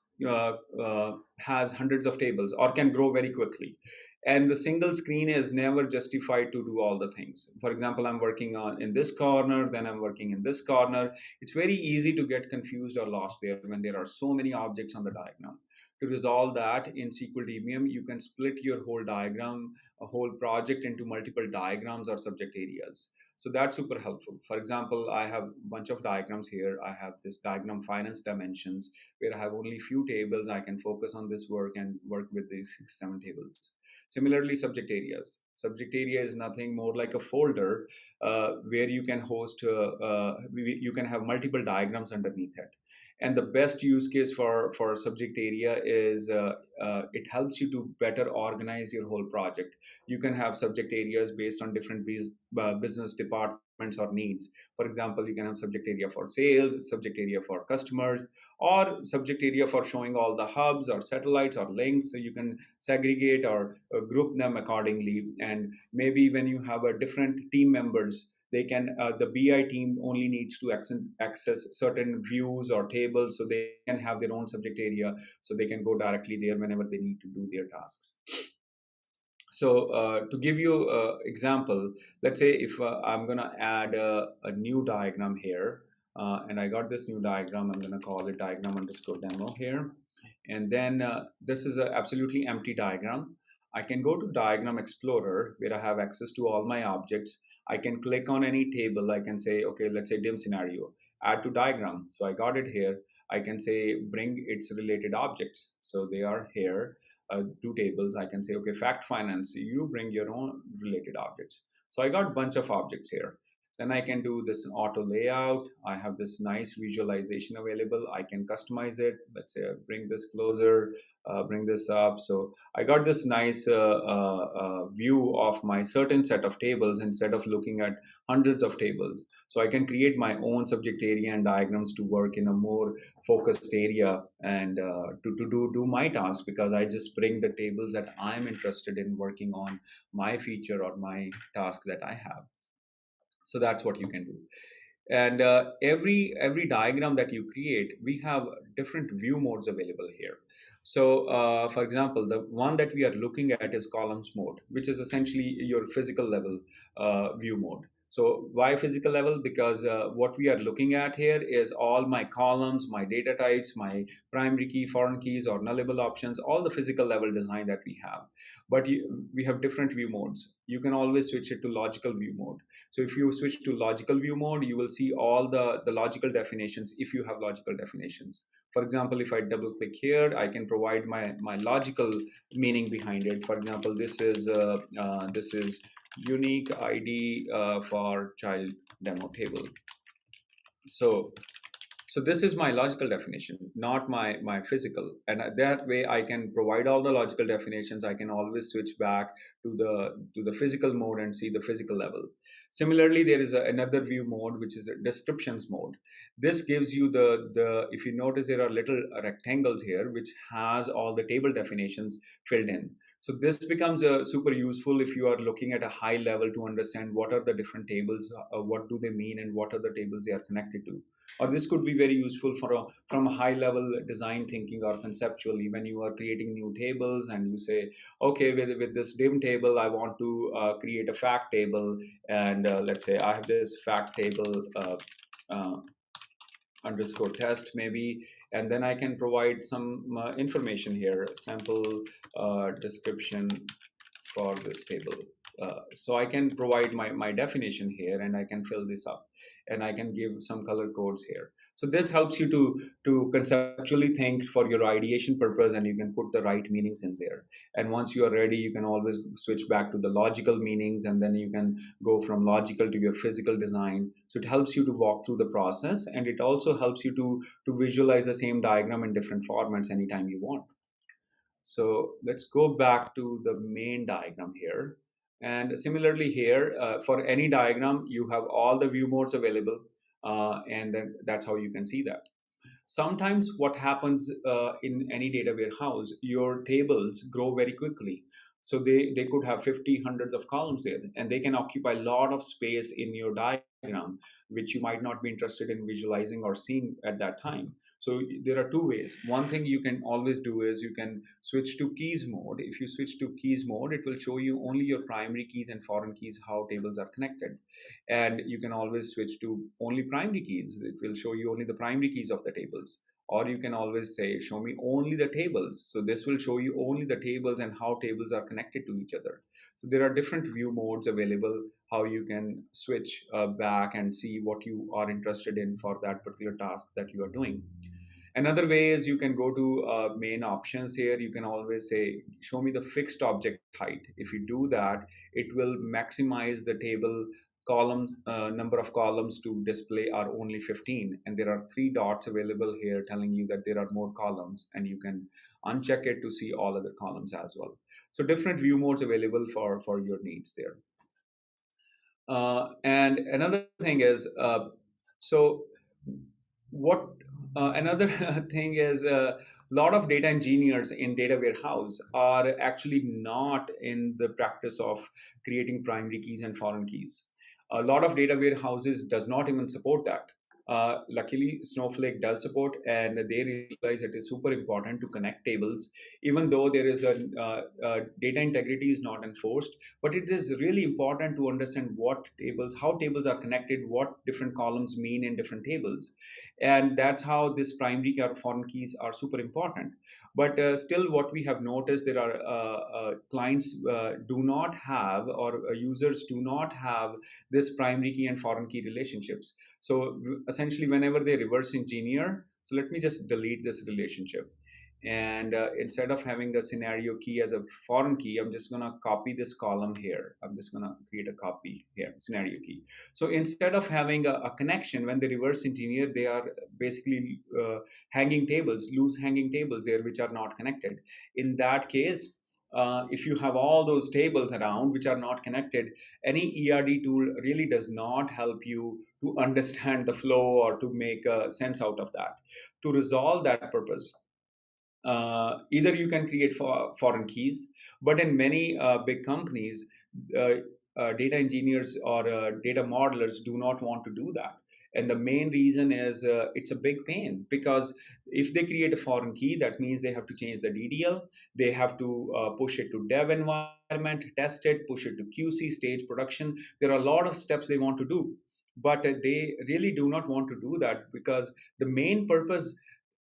has hundreds of tables or can grow very quickly. And the single screen is never justified to do all the things. For example, I'm working on in this corner, then I'm working in this corner. It's very easy to get confused or lost there when there are so many objects on the diagram. To resolve that in SqlDBM, you can split your whole diagram, a whole project into multiple diagrams or subject areas. So that's super helpful. For example, I have a bunch of diagrams here. I have this diagram finance dimensions where I have only few tables. I can focus on this work and work with these 6, 7 tables. Similarly, subject areas. Subject area is nothing more like a folder where you can host, you can have multiple diagrams underneath it. And the best use case for a subject area is it helps you to better organize your whole project. You can have subject areas based on different business departments or needs. For example, you can have subject area for sales, subject area for customers, or subject area for showing all the hubs or satellites or links. So you can segregate or group them accordingly. And maybe when you have a different team members, they can the BI team only needs to access certain views or tables, so they can have their own subject area, so they can go directly there whenever they need to do their tasks. So to give you an example, let's say if I'm going to add a new diagram here, and I got this new diagram, I'm going to call it diagram underscore demo here. And then this is an absolutely empty diagram. I can go to Diagram Explorer where I have access to all my objects. I can click on any table. I can say, okay, let's say DIM scenario, add to diagram. So I got it here. I can say bring its related objects. So they are here, 2 tables. I can say, okay, fact finance, you bring your own related objects. So I got a bunch of objects here. Then I can do this auto layout. I have this nice visualization available. I can customize it. Let's say bring this closer, bring this up. So I got this nice view of my certain set of tables instead of looking at hundreds of tables. So I can create my own subject area and diagrams to work in a more focused area and to do my task, because I just bring the tables that I'm interested in working on my feature or my task that I have. So that's what you can do. And every diagram that you create, we have different view modes available here. So for example, the one that we are looking at is columns mode, which is essentially your physical level view mode. So why physical level? Because what we are looking at here is all my columns, my data types, my primary key, foreign keys, or nullable options, all the physical level design that we have. But we have different view modes. You can always switch it to logical view mode. So if you switch to logical view mode, you will see all the logical definitions if you have logical definitions. For example, if I double click here, I can provide my logical meaning behind it. For example, this is unique ID for child demo table. So so this is my logical definition, not my physical. And that way I can provide all the logical definitions. I can always switch back to the physical mode and see the physical level. Similarly, there is another view mode, which is a descriptions mode. This gives you the if you notice, there are little rectangles here which has all the table definitions filled in. So this becomes super useful if you are looking at a high level to understand what are the different tables, what do they mean, and what are the tables they are connected to. Or this could be very useful from a high level design thinking or conceptually, when you are creating new tables and you say, okay, with this dim table, I want to create a fact table. And let's say I have this fact table uh, underscore test maybe, and then I can provide some information here, sample description for this table. So I can provide my definition here, and I can fill this up, and I can give some color codes here. So this helps you to conceptually think for your ideation purpose, and you can put the right meanings in there. And once you are ready, you can always switch back to the logical meanings, and then you can go from logical to your physical design. So it helps you to walk through the process, and it also helps you to visualize the same diagram in different formats anytime you want. So let's go back to the main diagram here. And similarly here, for any diagram, you have all the view modes available, and then that's how you can see that. Sometimes what happens in any data warehouse, your tables grow very quickly. So they could have 50, hundreds of columns there, and they can occupy a lot of space in your diagram, which you might not be interested in visualizing or seeing at that time. So there are two ways. One thing you can always do is you can switch to keys mode. If you switch to keys mode, it will show you only your primary keys and foreign keys, how tables are connected. And you can always switch to only primary keys. It will show you only the primary keys of the tables. Or you can always say, show me only the tables. So this will show you only the tables and how tables are connected to each other. So there are different view modes available, how you can switch back and see what you are interested in for that particular task that you are doing. Another way is you can go to main options here. You can always say, show me the fixed object height. If you do that, it will maximize the table columns, number of columns to display are only 15. And there are 3 dots available here telling you that there are more columns, and you can uncheck it to see all other columns as well. So different view modes available for your needs there. And another thing is, so what another thing is, a lot of data engineers in data warehouse are actually not in the practice of creating primary keys and foreign keys. A lot of data warehouses does not even support that. Luckily, Snowflake does support, and they realize it is super important to connect tables, even though there is data integrity is not enforced. But it is really important to understand how tables are connected, what different columns mean in different tables, and that's how this primary key or foreign keys are super important. But still, what we have noticed, there are clients do not have, or users do not have this primary key and foreign key relationships. So essentially, whenever they reverse engineer, so let me just delete this relationship. And instead of having a scenario key as a foreign key, I'm just going to copy this column here. I'm just going to create a copy here, scenario key. So instead of having a connection, when they reverse engineer, they are basically hanging tables, loose hanging tables there, which are not connected. In that case, if you have all those tables around which are not connected, any ERD tool really does not help you to understand the flow or to make sense out of that. To resolve that purpose, either you can create foreign keys, but in many big companies, data engineers or data modelers do not want to do that. And the main reason is it's a big pain, because if they create a foreign key, that means they have to change the DDL, they have to push it to dev environment, test it, push it to QC stage production. There are a lot of steps they want to do, but they really do not want to do that, because the main purpose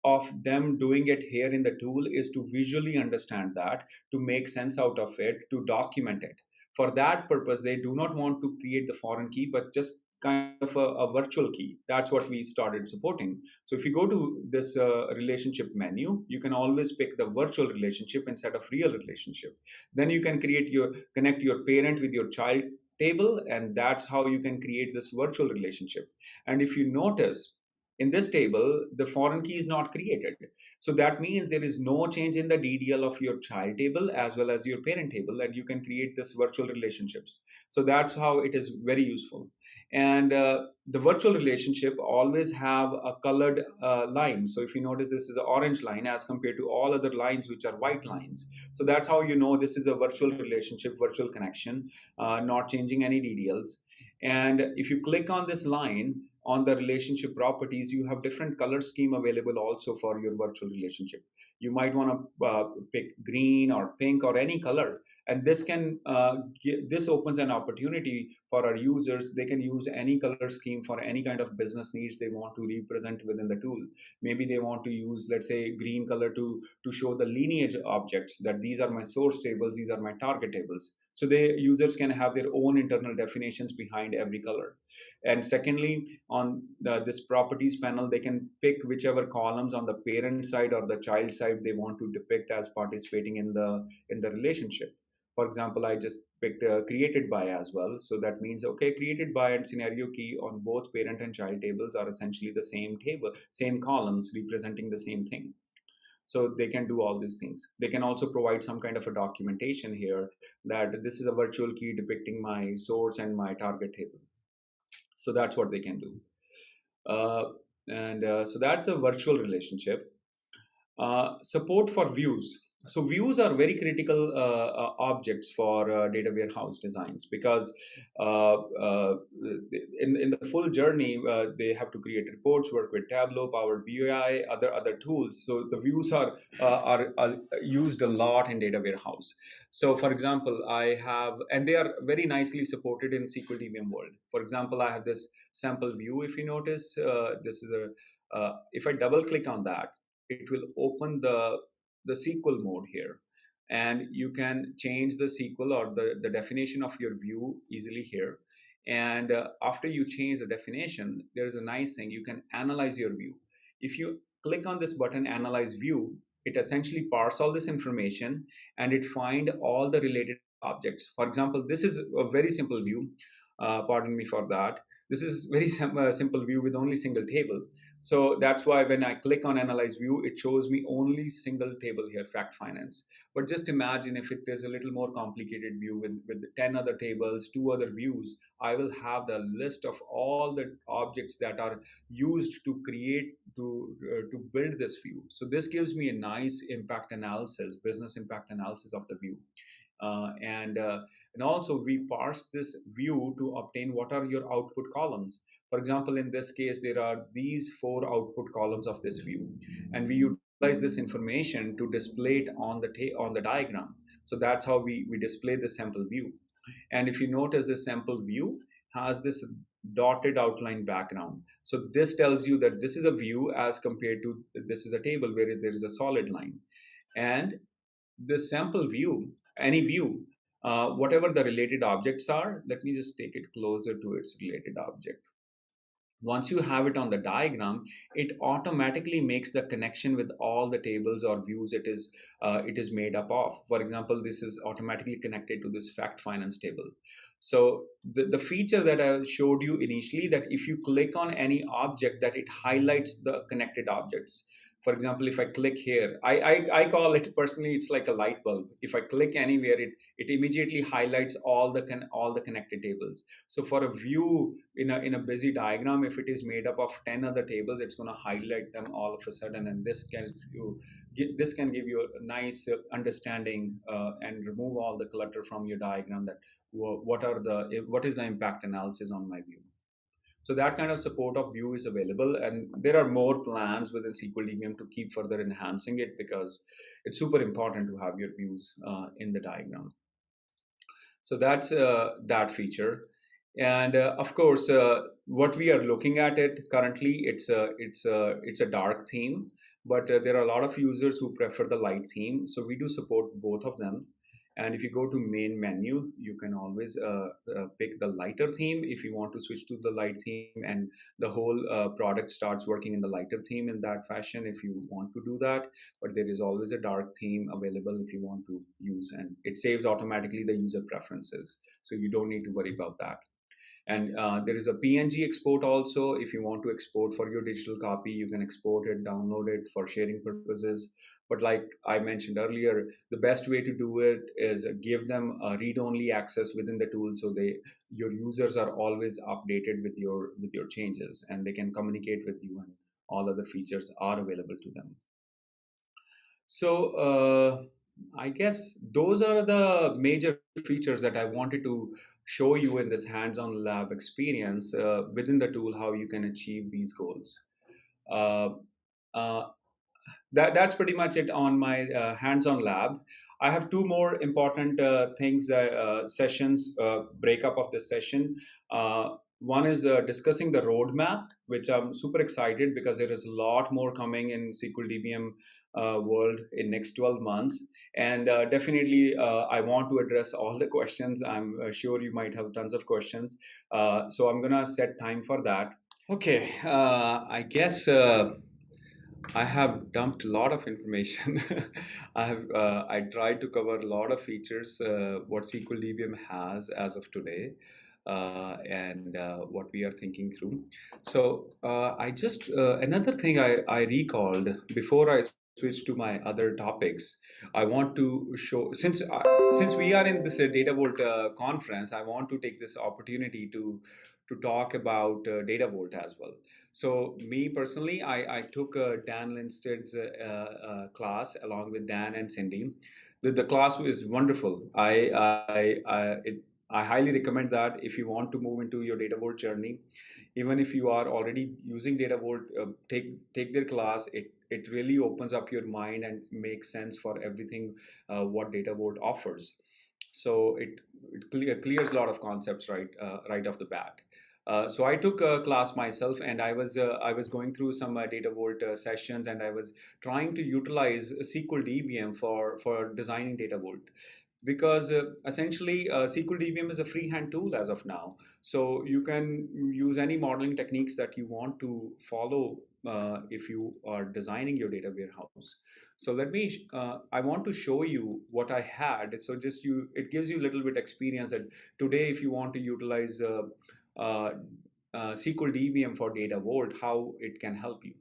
of them doing it here in the tool is to visually understand that, to make sense out of it, to document it. For that purpose, they do not want to create the foreign key, but just kind of a virtual key. That's what we started supporting. So if you go to this relationship menu, you can always pick the virtual relationship instead of real relationship. Then you can connect your parent with your child table, and that's how you can create this virtual relationship. And if you notice, in this table, the foreign key is not created. So that means there is no change in the DDL of your child table as well as your parent table, and you can create this virtual relationships. So that's how it is very useful. And the virtual relationship always have a colored line. So if you notice, this is an orange line as compared to all other lines, which are white lines. So that's how you know this is a virtual relationship, virtual connection, not changing any DDLs. And if you click on this line, on the relationship properties, you have different color scheme available also for your virtual relationship. You might want to pick green or pink or any color, and this opens an opportunity for our users. They can use any color scheme for any kind of business needs they want to represent within the tool. Maybe they want to use, let's say, green color to show the lineage objects, that these are my source tables, these are my target tables. So the users can have their own internal definitions behind every color. And secondly, on this properties panel, they can pick whichever columns on the parent side or the child side they want to depict as participating in the relationship. For example, I just picked created by as well. So that means, okay, created by and scenario key on both parent and child tables are essentially the same table, same columns representing the same thing. So they can do all these things. They can also provide some kind of a documentation here that this is a virtual key depicting my source and my target table. So that's what they can do. So that's a virtual relationship. Support for views. So views are very critical objects for data warehouse designs, because in the full journey, they have to create reports, work with Tableau, Power BI, other tools. So the views are used a lot in data warehouse. So for example, and they are very nicely supported in SqlDBM world. For example, I have this sample view. If you notice, this is if I double click on that, it will open the SQL mode here, and you can change the SQL or the definition of your view easily here. And after you change the definition, there's a nice thing, you can analyze your view. If you click on this button, analyze view, it essentially parse all this information and it find all the related objects. For example, this is a very simple view. Pardon me for that. This is very simple view with only single table. So that's why when I click on Analyze View, it shows me only single table here, Fact Finance. But just imagine if it is a little more complicated view with 10 other tables, 2 other views, I will have the list of all the objects that are used to build this view. So this gives me a nice impact analysis, business impact analysis of the view. And also we parse this view to obtain what are your output columns. For example, in this case, there are these 4 output columns of this view, and we utilize this information to display it on the diagram. So that's how we display the sample view. And if you notice, this sample view has this dotted outline background. So this tells you that this is a view as compared to this is a table where there is a solid line. And this sample view, any view, whatever the related objects are, let me just take it closer to its related object. Once you have it on the diagram, it automatically makes the connection with all the tables or views it is made up of. For example, this is automatically connected to this fact finance table. So the feature that I showed you initially, that if you click on any object, that it highlights the connected objects. For example, if I click here, I call it personally, it's like a light bulb. If I click anywhere, it immediately highlights all the connected tables. So for a view in a busy diagram, if it is made up of 10 other tables, it's going to highlight them all of a sudden, and this can give you a nice understanding and remove all the clutter from your diagram. That what is the impact analysis on my view. So that kind of support of Vue is available, and there are more plans within SqlDBM to keep further enhancing it, because it's super important to have your views in the diagram. So that's that feature. And of course, what we are looking at it currently, it's a dark theme, but there are a lot of users who prefer the light theme. So we do support both of them. And if you go to main menu, you can always pick the lighter theme if you want to switch to the light theme, and the whole product starts working in the lighter theme in that fashion if you want to do that. But there is always a dark theme available if you want to use, and it saves automatically the user preferences. So you don't need to worry about that. And there is a PNG export also. If you want to export for your digital copy, you can export it, download it for sharing purposes. But like I mentioned earlier, the best way to do it is give them a read-only access within the tool, so your users are always updated with your changes, and they can communicate with you, and all other features are available to them. So I guess those are the major features that I wanted to show you in this hands-on lab experience within the tool, how you can achieve these goals. Uh, uh, that's pretty much it on my hands-on lab. I have two more important things, sessions, breakup of this session. One is discussing the roadmap, which I'm super excited because there is a lot more coming in SqlDBM world in next 12 months. And definitely, I want to address all the questions. I'm sure you might have tons of questions. So I'm gonna set time for that. Okay, I guess I have dumped a lot of information. I tried to cover a lot of features what SqlDBM has as of today, and what we are thinking through. So I just another thing I recalled before I switch to my other topics. I want to show, since we are in this Data Vault conference, I want to take this opportunity to talk about Data Vault as well. So me personally, I took Dan Lindsted's class along with Dan and Cindy. The class is wonderful. I highly recommend that if you want to move into your Data Vault journey. Even if you are already using Data Vault, take their class. It really opens up your mind and makes sense for everything what Data Vault offers. So it clears a lot of concepts right off the bat. So I took a class myself, and I was going through some Data Vault sessions, and I was trying to utilize SqlDBM for designing Data Vault, because essentially SqlDBM is a freehand tool as of now. So you can use any modeling techniques that you want to follow if you are designing your data warehouse. So I want to show you what I had. So it gives you a little bit experience that today, if you want to utilize uh, SqlDBM for Data Vault, how it can help you.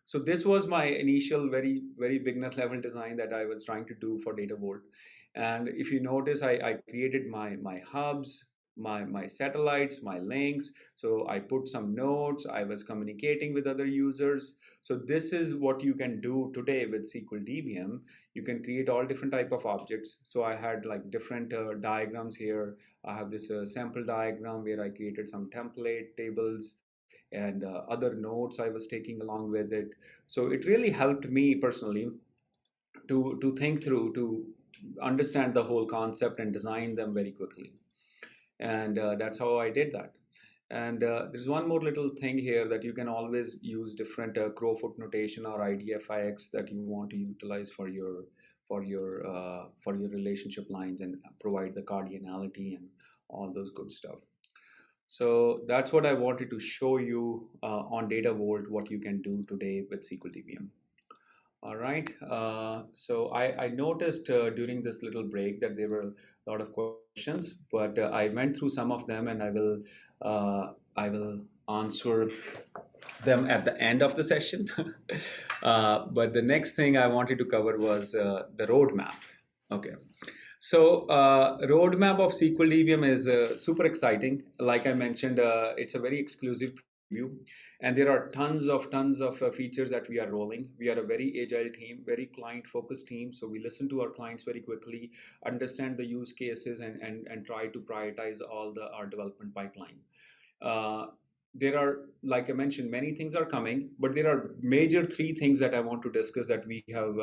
So this was my initial very beginner level design that I was trying to do for Data Vault. And if you notice, I created my hubs, my satellites, my links. So I put some nodes. I was communicating with other users. So this is what you can do today with SqlDBM. You can create all different type of objects. So I had like different diagrams here. I have this sample diagram where I created some template tables and other notes I was taking along with it. So it really helped me personally to think through, to understand the whole concept and design them very quickly. And that's how I did that. And there's one more little thing here, that you can always use different crowfoot notation or IDFIX that you want to utilize for your relationship lines, and provide the cardinality and all those good stuff. So that's what I wanted to show you on Data Vault, what you can do today with SqlDBM. All right. So I noticed during this little break that there were a lot of questions, but I went through some of them, and I will answer them at the end of the session. But the next thing I wanted to cover was the roadmap. Okay. So roadmap of SqlDBM is super exciting. Like I mentioned, it's a very exclusive preview, and there are tons of features that we are rolling. We are a very agile team, very client-focused team. So we listen to our clients very quickly, understand the use cases, and try to prioritize our development pipeline. Uh, there are, like I mentioned, many things are coming, but there are major three things that I want to discuss that we have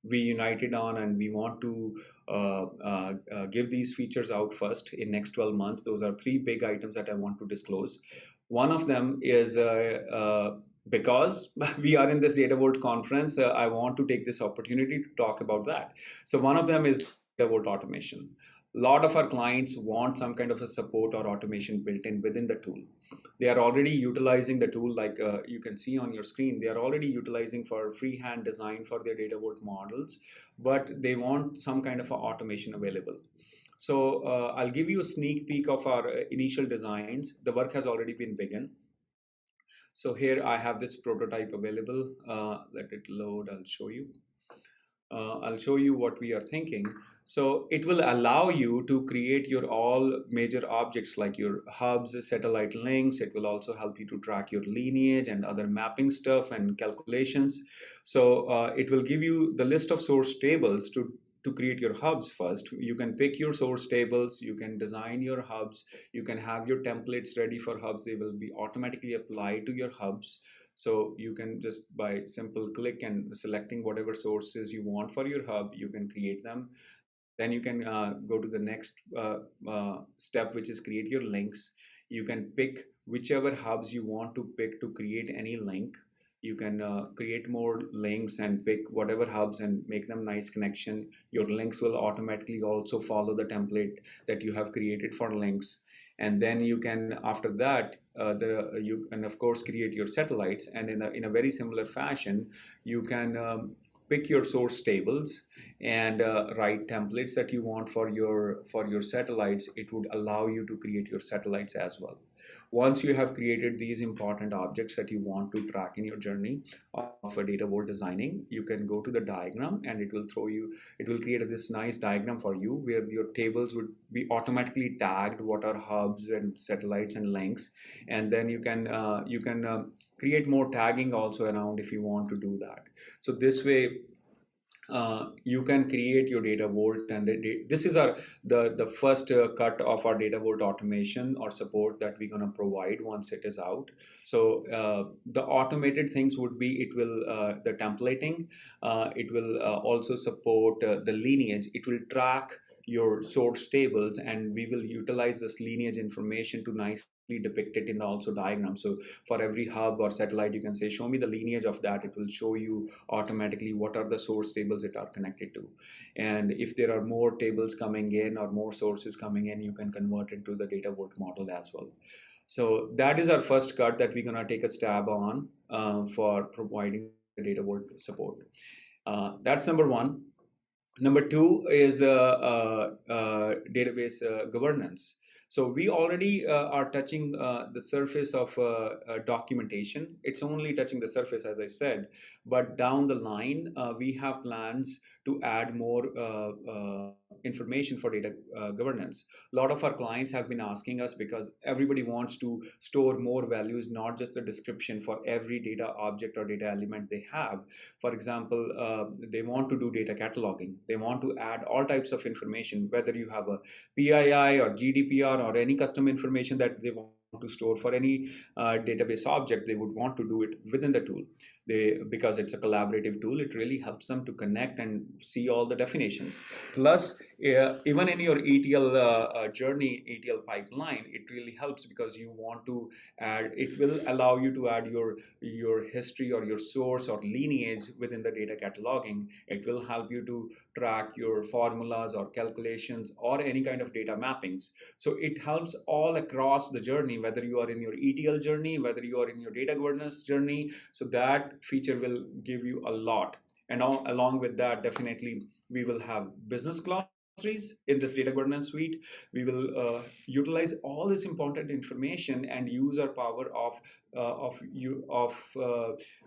we united on, and we want to give these features out first in next 12 months. Those are three big items that I want to disclose. One of them is because we are in this Data Vault conference, I want to take this opportunity to talk about that. So one of them is Data Vault automation. A lot of our clients want some kind of a support or automation built in within the tool. They are already utilizing the tool, like you can see on your screen. They are already utilizing for freehand design for their Data Vault models, but they want some kind of a automation available. So I'll give you a sneak peek of our initial designs. The work has already been begun. So here I have this prototype available. Let it load, I'll show you. I'll show you what we are thinking. So it will allow you to create your all major objects like your hubs, satellite links. It will also help you to track your lineage and other mapping stuff and calculations. So it will give you the list of source tables to create your hubs first. You can pick your source tables, you can design your hubs, you can have your templates ready for hubs. They will be automatically applied to your hubs. So you can just by simple click and selecting whatever sources you want for your hub, you can create them. Then you can go to the next step, which is create your links. You can pick whichever hubs you want to pick to create any link. You can create more links and pick whatever hubs and make them nice connection. Your links will automatically also follow the template that you have created for links. And then you can, after that, you can of course create your satellites, and in a very similar fashion, you can pick your source tables and write templates that you want for your satellites. It would allow you to create your satellites as well. Once you have created these important objects that you want to track in your journey of a Data Vault designing, you can go to the diagram, and it will create this nice diagram for you where your tables would be automatically tagged what are hubs and satellites and links. And then you can create more tagging also around if you want to do that. So this way you can create your Data Vault, and this is the first cut of our Data Vault automation or support that we're going to provide once it is out. So the automated things would be, it will the templating, it will also support the lineage. It will track your source tables, and we will utilize this lineage information to nicely depict it in the also diagram. So for every hub or satellite, you can say, show me the lineage of that. It will show you automatically what are the source tables it are connected to. And if there are more tables coming in or more sources coming in, you can convert into the Data Vault model as well. So that is our first cut that we're going to take a stab on for providing the Data Vault support. That's number one. Number two is database governance. So we already are touching the surface of documentation. It's only touching the surface, as I said, but down the line, we have plans to add more information for data governance. A lot of our clients have been asking us, because everybody wants to store more values, not just the description for every data object or data element they have. For example, they want to do data cataloging. They want to add all types of information, whether you have a PII or GDPR or any custom information that they want to store for any database object. They would want to do it within the tool. Because it's a collaborative tool, it really helps them to connect and see all the definitions. Plus, even in your ETL journey, ETL pipeline, it really helps, because you want to add, it will allow you to add your history or your source or lineage within the data cataloging. It will help you to track your formulas or calculations or any kind of data mappings. So it helps all across the journey, whether you are in your ETL journey, whether you are in your data governance journey. So that feature will give you a lot. And along with that, definitely we will have business glossaries in this data governance suite. We will utilize all this important information and use our power of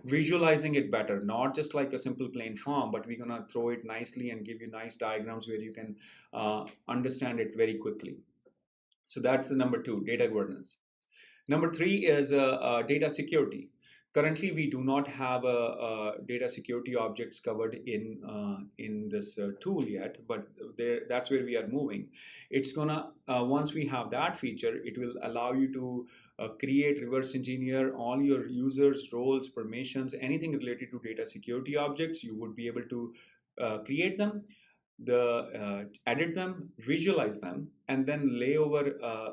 visualizing it better, not just like a simple plain form, but we're gonna throw it nicely and give you nice diagrams where you can understand it very quickly. So that's the number two, data governance. Number three is data security. Currently, we do not have a data security objects covered in this tool yet, but that's where we are moving. It's gonna once we have that feature, it will allow you to create, reverse engineer all your users, roles, permissions, anything related to data security objects. You would be able to create them, edit them, visualize them, and then lay over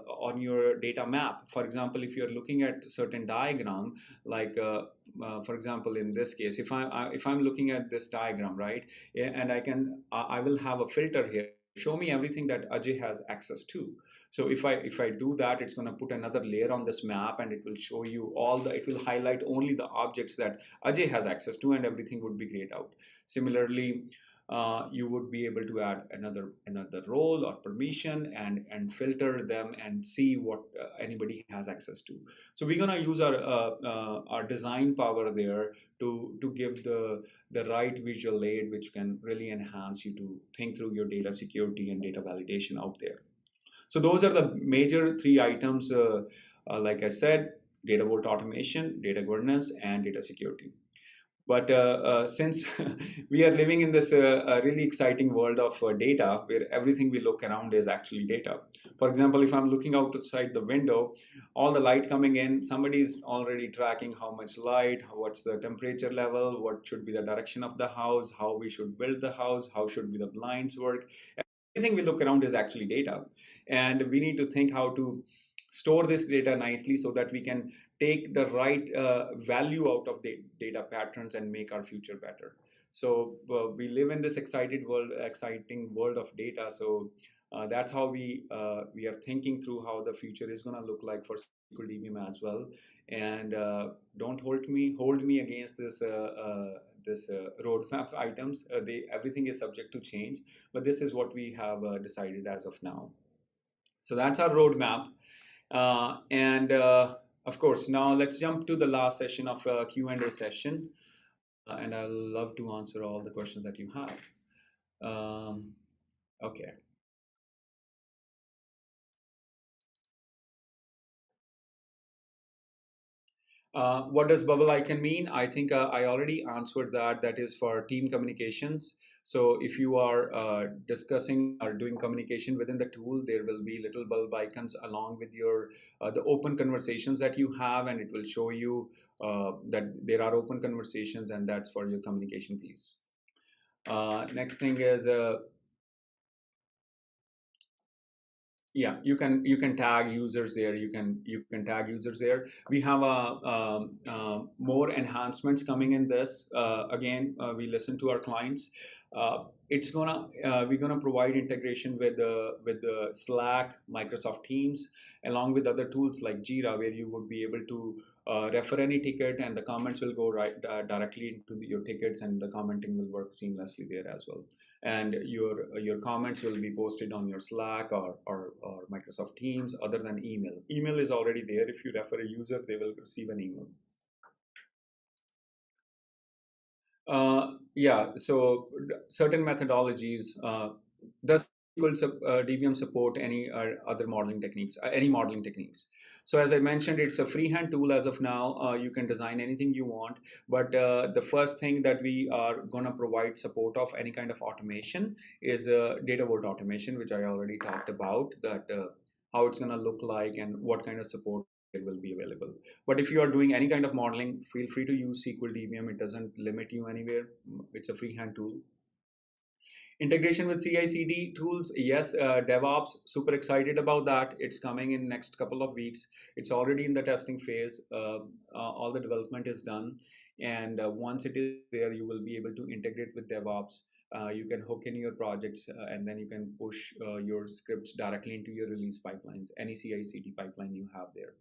on your data map. For example, if you're looking at certain diagram, like for example, in this case, if I'm looking at this diagram, right, and I will have a filter here. Show me everything that Ajay has access to. So if I do that, it's going to put another layer on this map, and it will show you it will highlight only the objects that Ajay has access to, and everything would be grayed out. Similarly, you would be able to add another role or permission and filter them and see what anybody has access to. So we're gonna use our design power there to give the right visual aid, which can really enhance you to think through your data security and data validation out there. So those are the major three items. Like I said, data vault automation, data governance, and data security. But since we are living in this really exciting world of data, where everything we look around is actually data. For example, if I'm looking outside the window, all the light coming in, somebody's already tracking how much light, what's the temperature level, what should be the direction of the house, how we should build the house, how should be the blinds work. Everything we look around is actually data. And we need to think how to store this data nicely so that we can take the right value out of the data patterns and make our future better. So we live in this exciting world of data. So that's how we are thinking through how the future is going to look like for SqlDBM as well. And don't hold me against this roadmap items. Everything is subject to change, but this is what we have decided as of now. So that's our roadmap. And of course, now let's jump to the last session of Q&A session. And I'll love to answer all the questions that you have. Okay. What does bubble icon mean? I think I already answered that. That is for team communications. So if you are discussing or doing communication within the tool, there will be little bulb icons along with your the open conversations that you have, and it will show you that there are open conversations, and that's for your communication piece. Next thing is yeah, you can tag users there. You can tag users there. We have more enhancements coming in this. Again, we listen to our clients. It's gonna We're gonna provide integration with the Slack, Microsoft Teams, along with other tools like Jira, where you would be able to refer any ticket, and the comments will go right directly into your tickets, and the commenting will work seamlessly there as well. And your comments will be posted on your Slack or Microsoft Teams, other than email. Email is already there. If you refer a user, they will receive an email. Yeah, so certain methodologies. Does DVM support any other modeling techniques, any modeling techniques? So as I mentioned, it's a freehand tool as of now. You can design anything you want, but the first thing that we are going to provide support of any kind of automation is data vault automation, which I already talked about, that how it's going to look like and what kind of support it will be available. But if you are doing any kind of modeling, feel free to use SqlDBM. It doesn't limit you anywhere. It's a freehand tool. Integration with CI/CD tools, yes. DevOps, super excited about that. It's coming in next couple of weeks. It's already in the testing phase. All the development is done, and once it is there, you will be able to integrate with DevOps. You can hook in your projects, and then you can push your scripts directly into your release pipelines, any CI/CD pipeline you have there.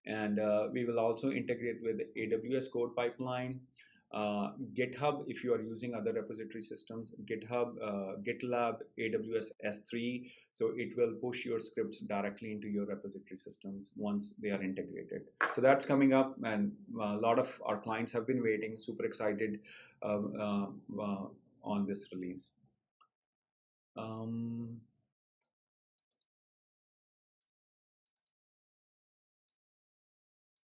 And we will also integrate with AWS code pipeline, GitHub if you are using other repository systems, GitHub, GitLab, AWS S3. So it will push your scripts directly into your repository systems once they are integrated. So that's coming up, and a lot of our clients have been waiting, super excited on this release.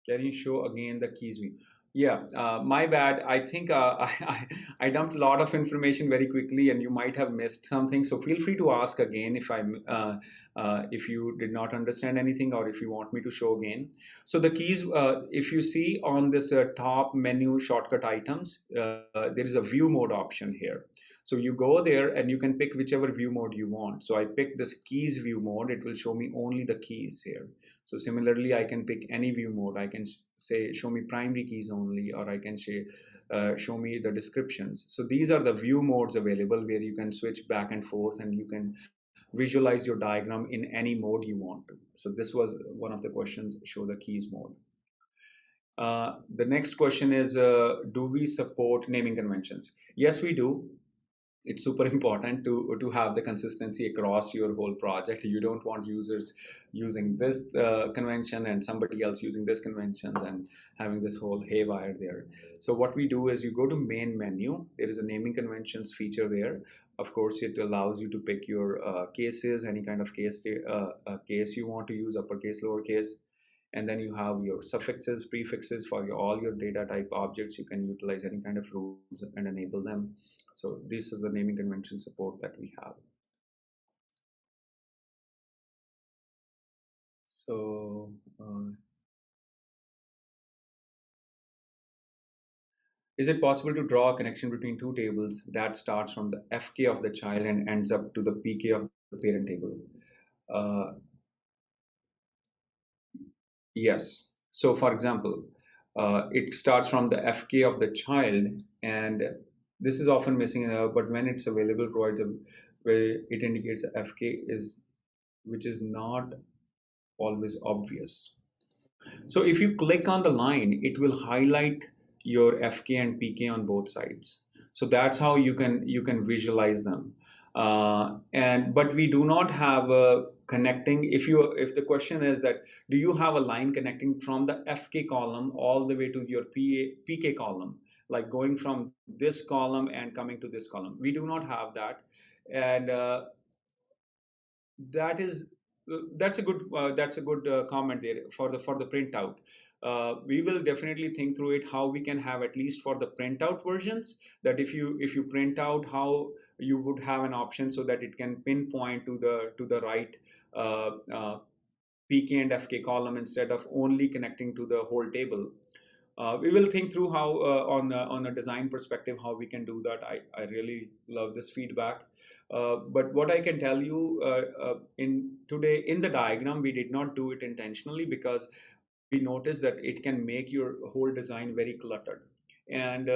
Can you show again the keys view? Yeah, my bad. I think I dumped a lot of information very quickly, and you might have missed something. So feel free to ask again if you did not understand anything, or if you want me to show again. So the keys, if you see on this top menu shortcut items, there is a view mode option here. So you go there and you can pick whichever view mode you want. So I picked this keys view mode. It will show me only the keys here. So similarly, I can pick any view mode. I can say, show me primary keys only, or I can say, show me the descriptions. So these are the view modes available where you can switch back and forth, and you can visualize your diagram in any mode you want to. So this was one of the questions, show the keys mode. The next question is, do we support naming conventions? Yes, we do. It's super important to have the consistency across your whole project. You don't want users using this convention and somebody else using this conventions and having this whole haywire there. So what we do is you go to main menu. There is a naming conventions feature there. Of course, it allows you to pick your cases, any kind of case you want to use, uppercase, lowercase. And then you have your suffixes, prefixes for all your data type objects. You can utilize any kind of rules and enable them. So this is the naming convention support that we have. So is it possible to draw a connection between two tables that starts from the FK of the child and ends up to the PK of the parent table? Uh, yes. So for example, it starts from the FK of the child, and this is often missing, but when it's available, provides a where it indicates the FK is, which is not always obvious. So if you click on the line, it will highlight your FK and PK on both sides. So that's how you can visualize them. And but we do not have a connecting. If the question is that, do you have a line connecting from the FK column all the way to your PK column, like going from this column and coming to this column? We do not have that, and that is that's a good comment there for the printout. We will definitely think through it how we can have, at least for the printout versions, that if you print out, how you would have an option so that it can pinpoint to the right PK and FK column instead of only connecting to the whole table. We will think through how on a design perspective how we can do that. I really love this feedback. But what I can tell you in today in the diagram, we did not do it intentionally because we noticed that it can make your whole design very cluttered. And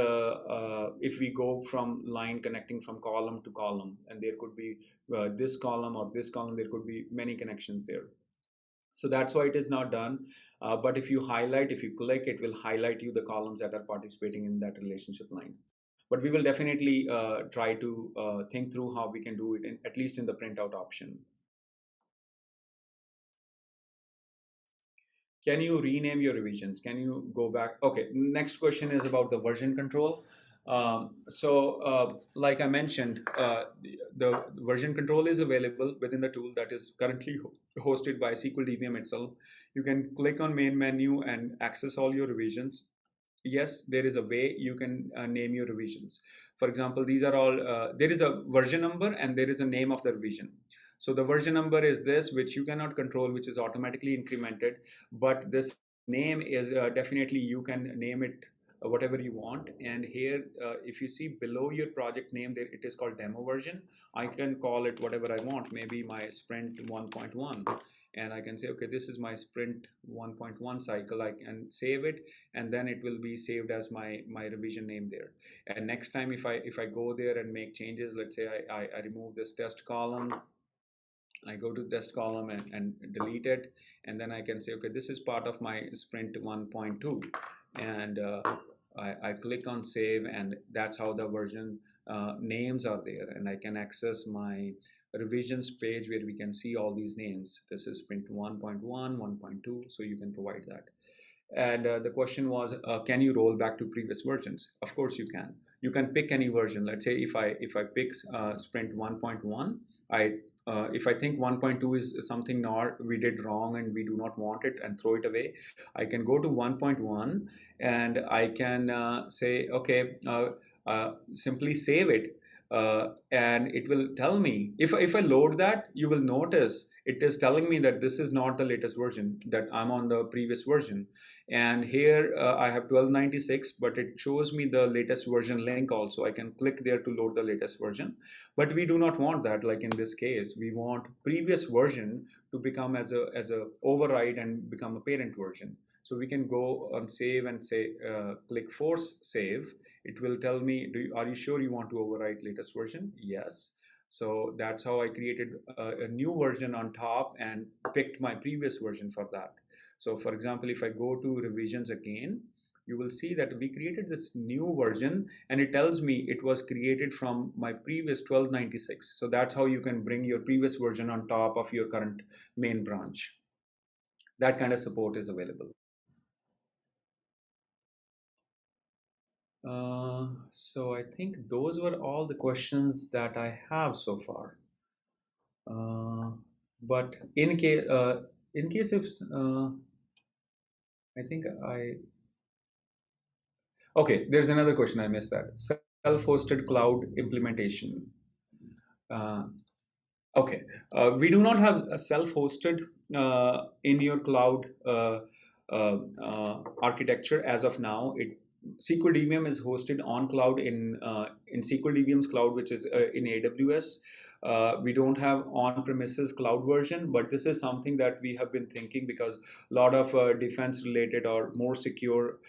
if we go from line connecting from column to column, and there could be this column or this column, there could be many connections there. So that's why it is not done. But if you highlight, if you click, it will highlight you the columns that are participating in that relationship line. But we will definitely try to think through how we can do it, at least in the printout option. Can you rename your revisions? Can you go back? Okay, next question is about the version control. Like I mentioned, the version control is available within the tool that is currently hosted by SqlDBM itself. You can click on main menu and access all your revisions. Yes, there is a way you can name your revisions. For example, these are all, there is a version number and there is a name of the revision. So the version number is this, which you cannot control, which is automatically incremented. But this name is definitely, you can name it whatever you want. And here, if you see below your project name, there it is called demo version. I can call it whatever I want, maybe my sprint 1.1. And I can say, okay, this is my sprint 1.1 cycle. I can save it, and then it will be saved as my revision name there. And next time, if I go there and make changes, let's say I remove this test column, I go to test column and delete it, and then I can say, okay, this is part of my sprint 1.2, and I click on save, and that's how the version names are there, and I can access my revisions page where we can see all these names. This is sprint 1.1, 1.2, so you can provide that. And the question was, can you roll back to previous versions? Of course you can. You can pick any version. Let's say if I pick sprint 1.1, I if I think 1.2 is something not we did wrong and we do not want it and throw it away, I can go to 1.1 and I can say, okay, simply save it. And it will tell me, if I load that, you will notice it is telling me that this is not the latest version, that I'm on the previous version. And here I have 1296, but it shows me the latest version link also. I can click there to load the latest version. But we do not want that. Like in this case, we want previous version to become as a override and become a parent version. So we can go on save and say click force save. It will tell me, are you sure you want to overwrite latest version? Yes. So that's how I created a new version on top and picked my previous version for that. So for example, if I go to revisions again, you will see that we created this new version and it tells me it was created from my previous 1296. So that's how you can bring your previous version on top of your current main branch. That kind of support is available. So I think those were all the questions that I have so far. But in case if I think I okay, there's another question I missed that self-hosted cloud implementation. Uh, okay, we do not have a self-hosted in your cloud architecture as of now. SqlDBM is hosted on cloud in SqlDBM's cloud, which is in AWS. We don't have on-premises cloud version, but this is something that we have been thinking because a lot of defense-related or more secure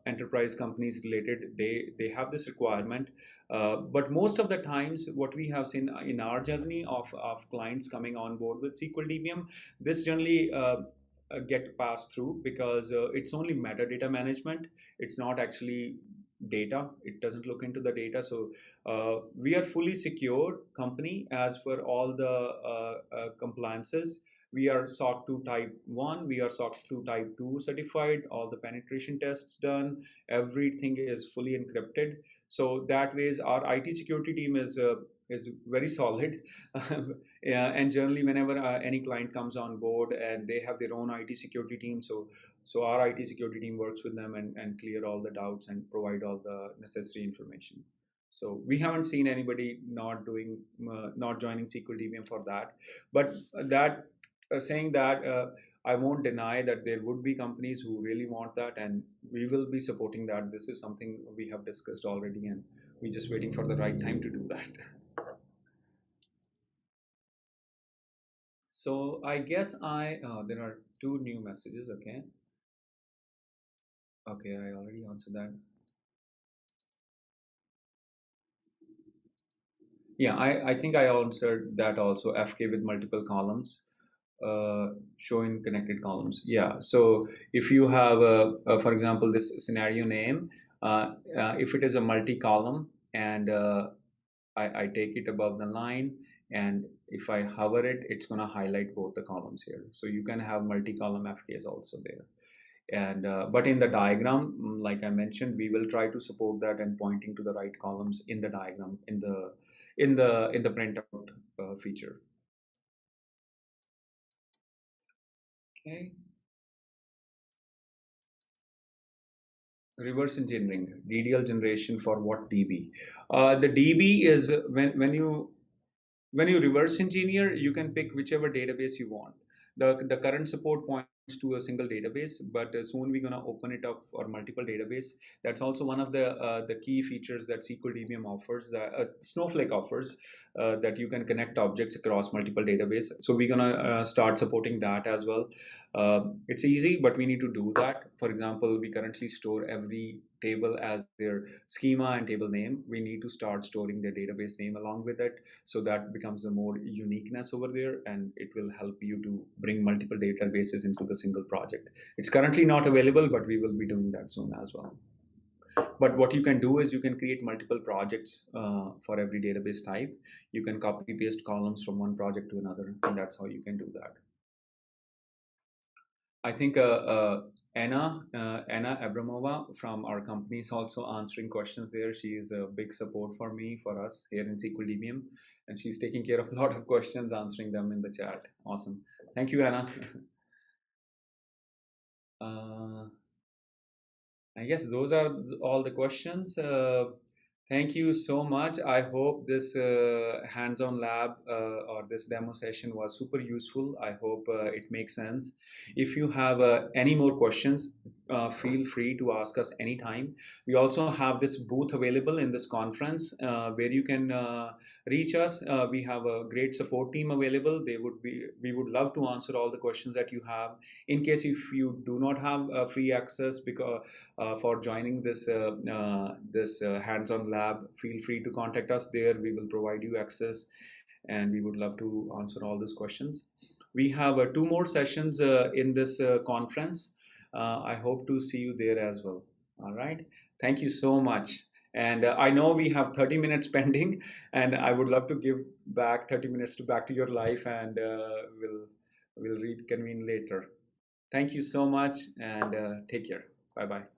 enterprise companies related, they have this requirement. But most of the times, what we have seen in our journey of clients coming on board with SqlDBM, this generally get passed through because it's only metadata management. It's not actually data. It doesn't look into the data. So we are fully secure company as per all the compliances. We are SOC 2 type 1, we are SOC 2 type 2 certified, all the penetration tests done, everything is fully encrypted. So that ways our IT security team is very solid. Yeah, and generally whenever any client comes on board and they have their own IT security team, so our IT security team works with them and clear all the doubts and provide all the necessary information. So we haven't seen anybody not joining SqlDBM for that. But that saying that, I won't deny that there would be companies who really want that, and we will be supporting that. This is something we have discussed already, and we're just waiting for the right time to do that. So I guess there are two new messages. Okay. Okay, I already answered that. Yeah, I think I answered that also. FK with multiple columns, showing connected columns. Yeah. So if you have for example, this scenario name, if it is a multi-column and I take it above the line, and if I hover it, it's going to highlight both the columns here. So you can have multi-column FKs also there. And but in the diagram, like I mentioned, we will try to support that and pointing to the right columns in the diagram in the printout feature. Okay. Reverse engineering, DDL generation for what DB? The DB is when you reverse engineer, you can pick whichever database you want. The current support points to a single database, but soon we're gonna open it up for multiple database. That's also one of the key features that SqlDBM offers, that Snowflake offers, that you can connect objects across multiple database. So we're gonna start supporting that as well. It's easy, but we need to do that. For example, we currently store every table as their schema and table name. We need to start storing their database name along with it, so that becomes a more uniqueness over there, and it will help you to bring multiple databases into the single project. It's currently not available, but we will be doing that soon as well. But what you can do is you can create multiple projects for every database type. You can copy paste columns from one project to another, and that's how you can do that. I think Anna Abramova from our company is also answering questions there. She is a big support for me, for us here in SqlDBM, and she's taking care of a lot of questions, answering them in the chat. Awesome. Thank you, Anna. I guess those are all the questions. Thank you so much. I hope this hands-on lab or this demo session was super useful. I hope it makes sense. If you have any more questions, feel free to ask us anytime. We also have this booth available in this conference where you can reach us. We have a great support team available. We would love to answer all the questions that you have. In case if you do not have free access because for joining this hands-on lab, feel free to contact us there. We will provide you access, and we would love to answer all these questions. We have two more sessions in this conference. I hope to see you there as well. All right. Thank you so much. And I know we have 30 minutes pending, and I would love to give back 30 minutes back to your life, and we'll reconvene later. Thank you so much, and take care. Bye bye.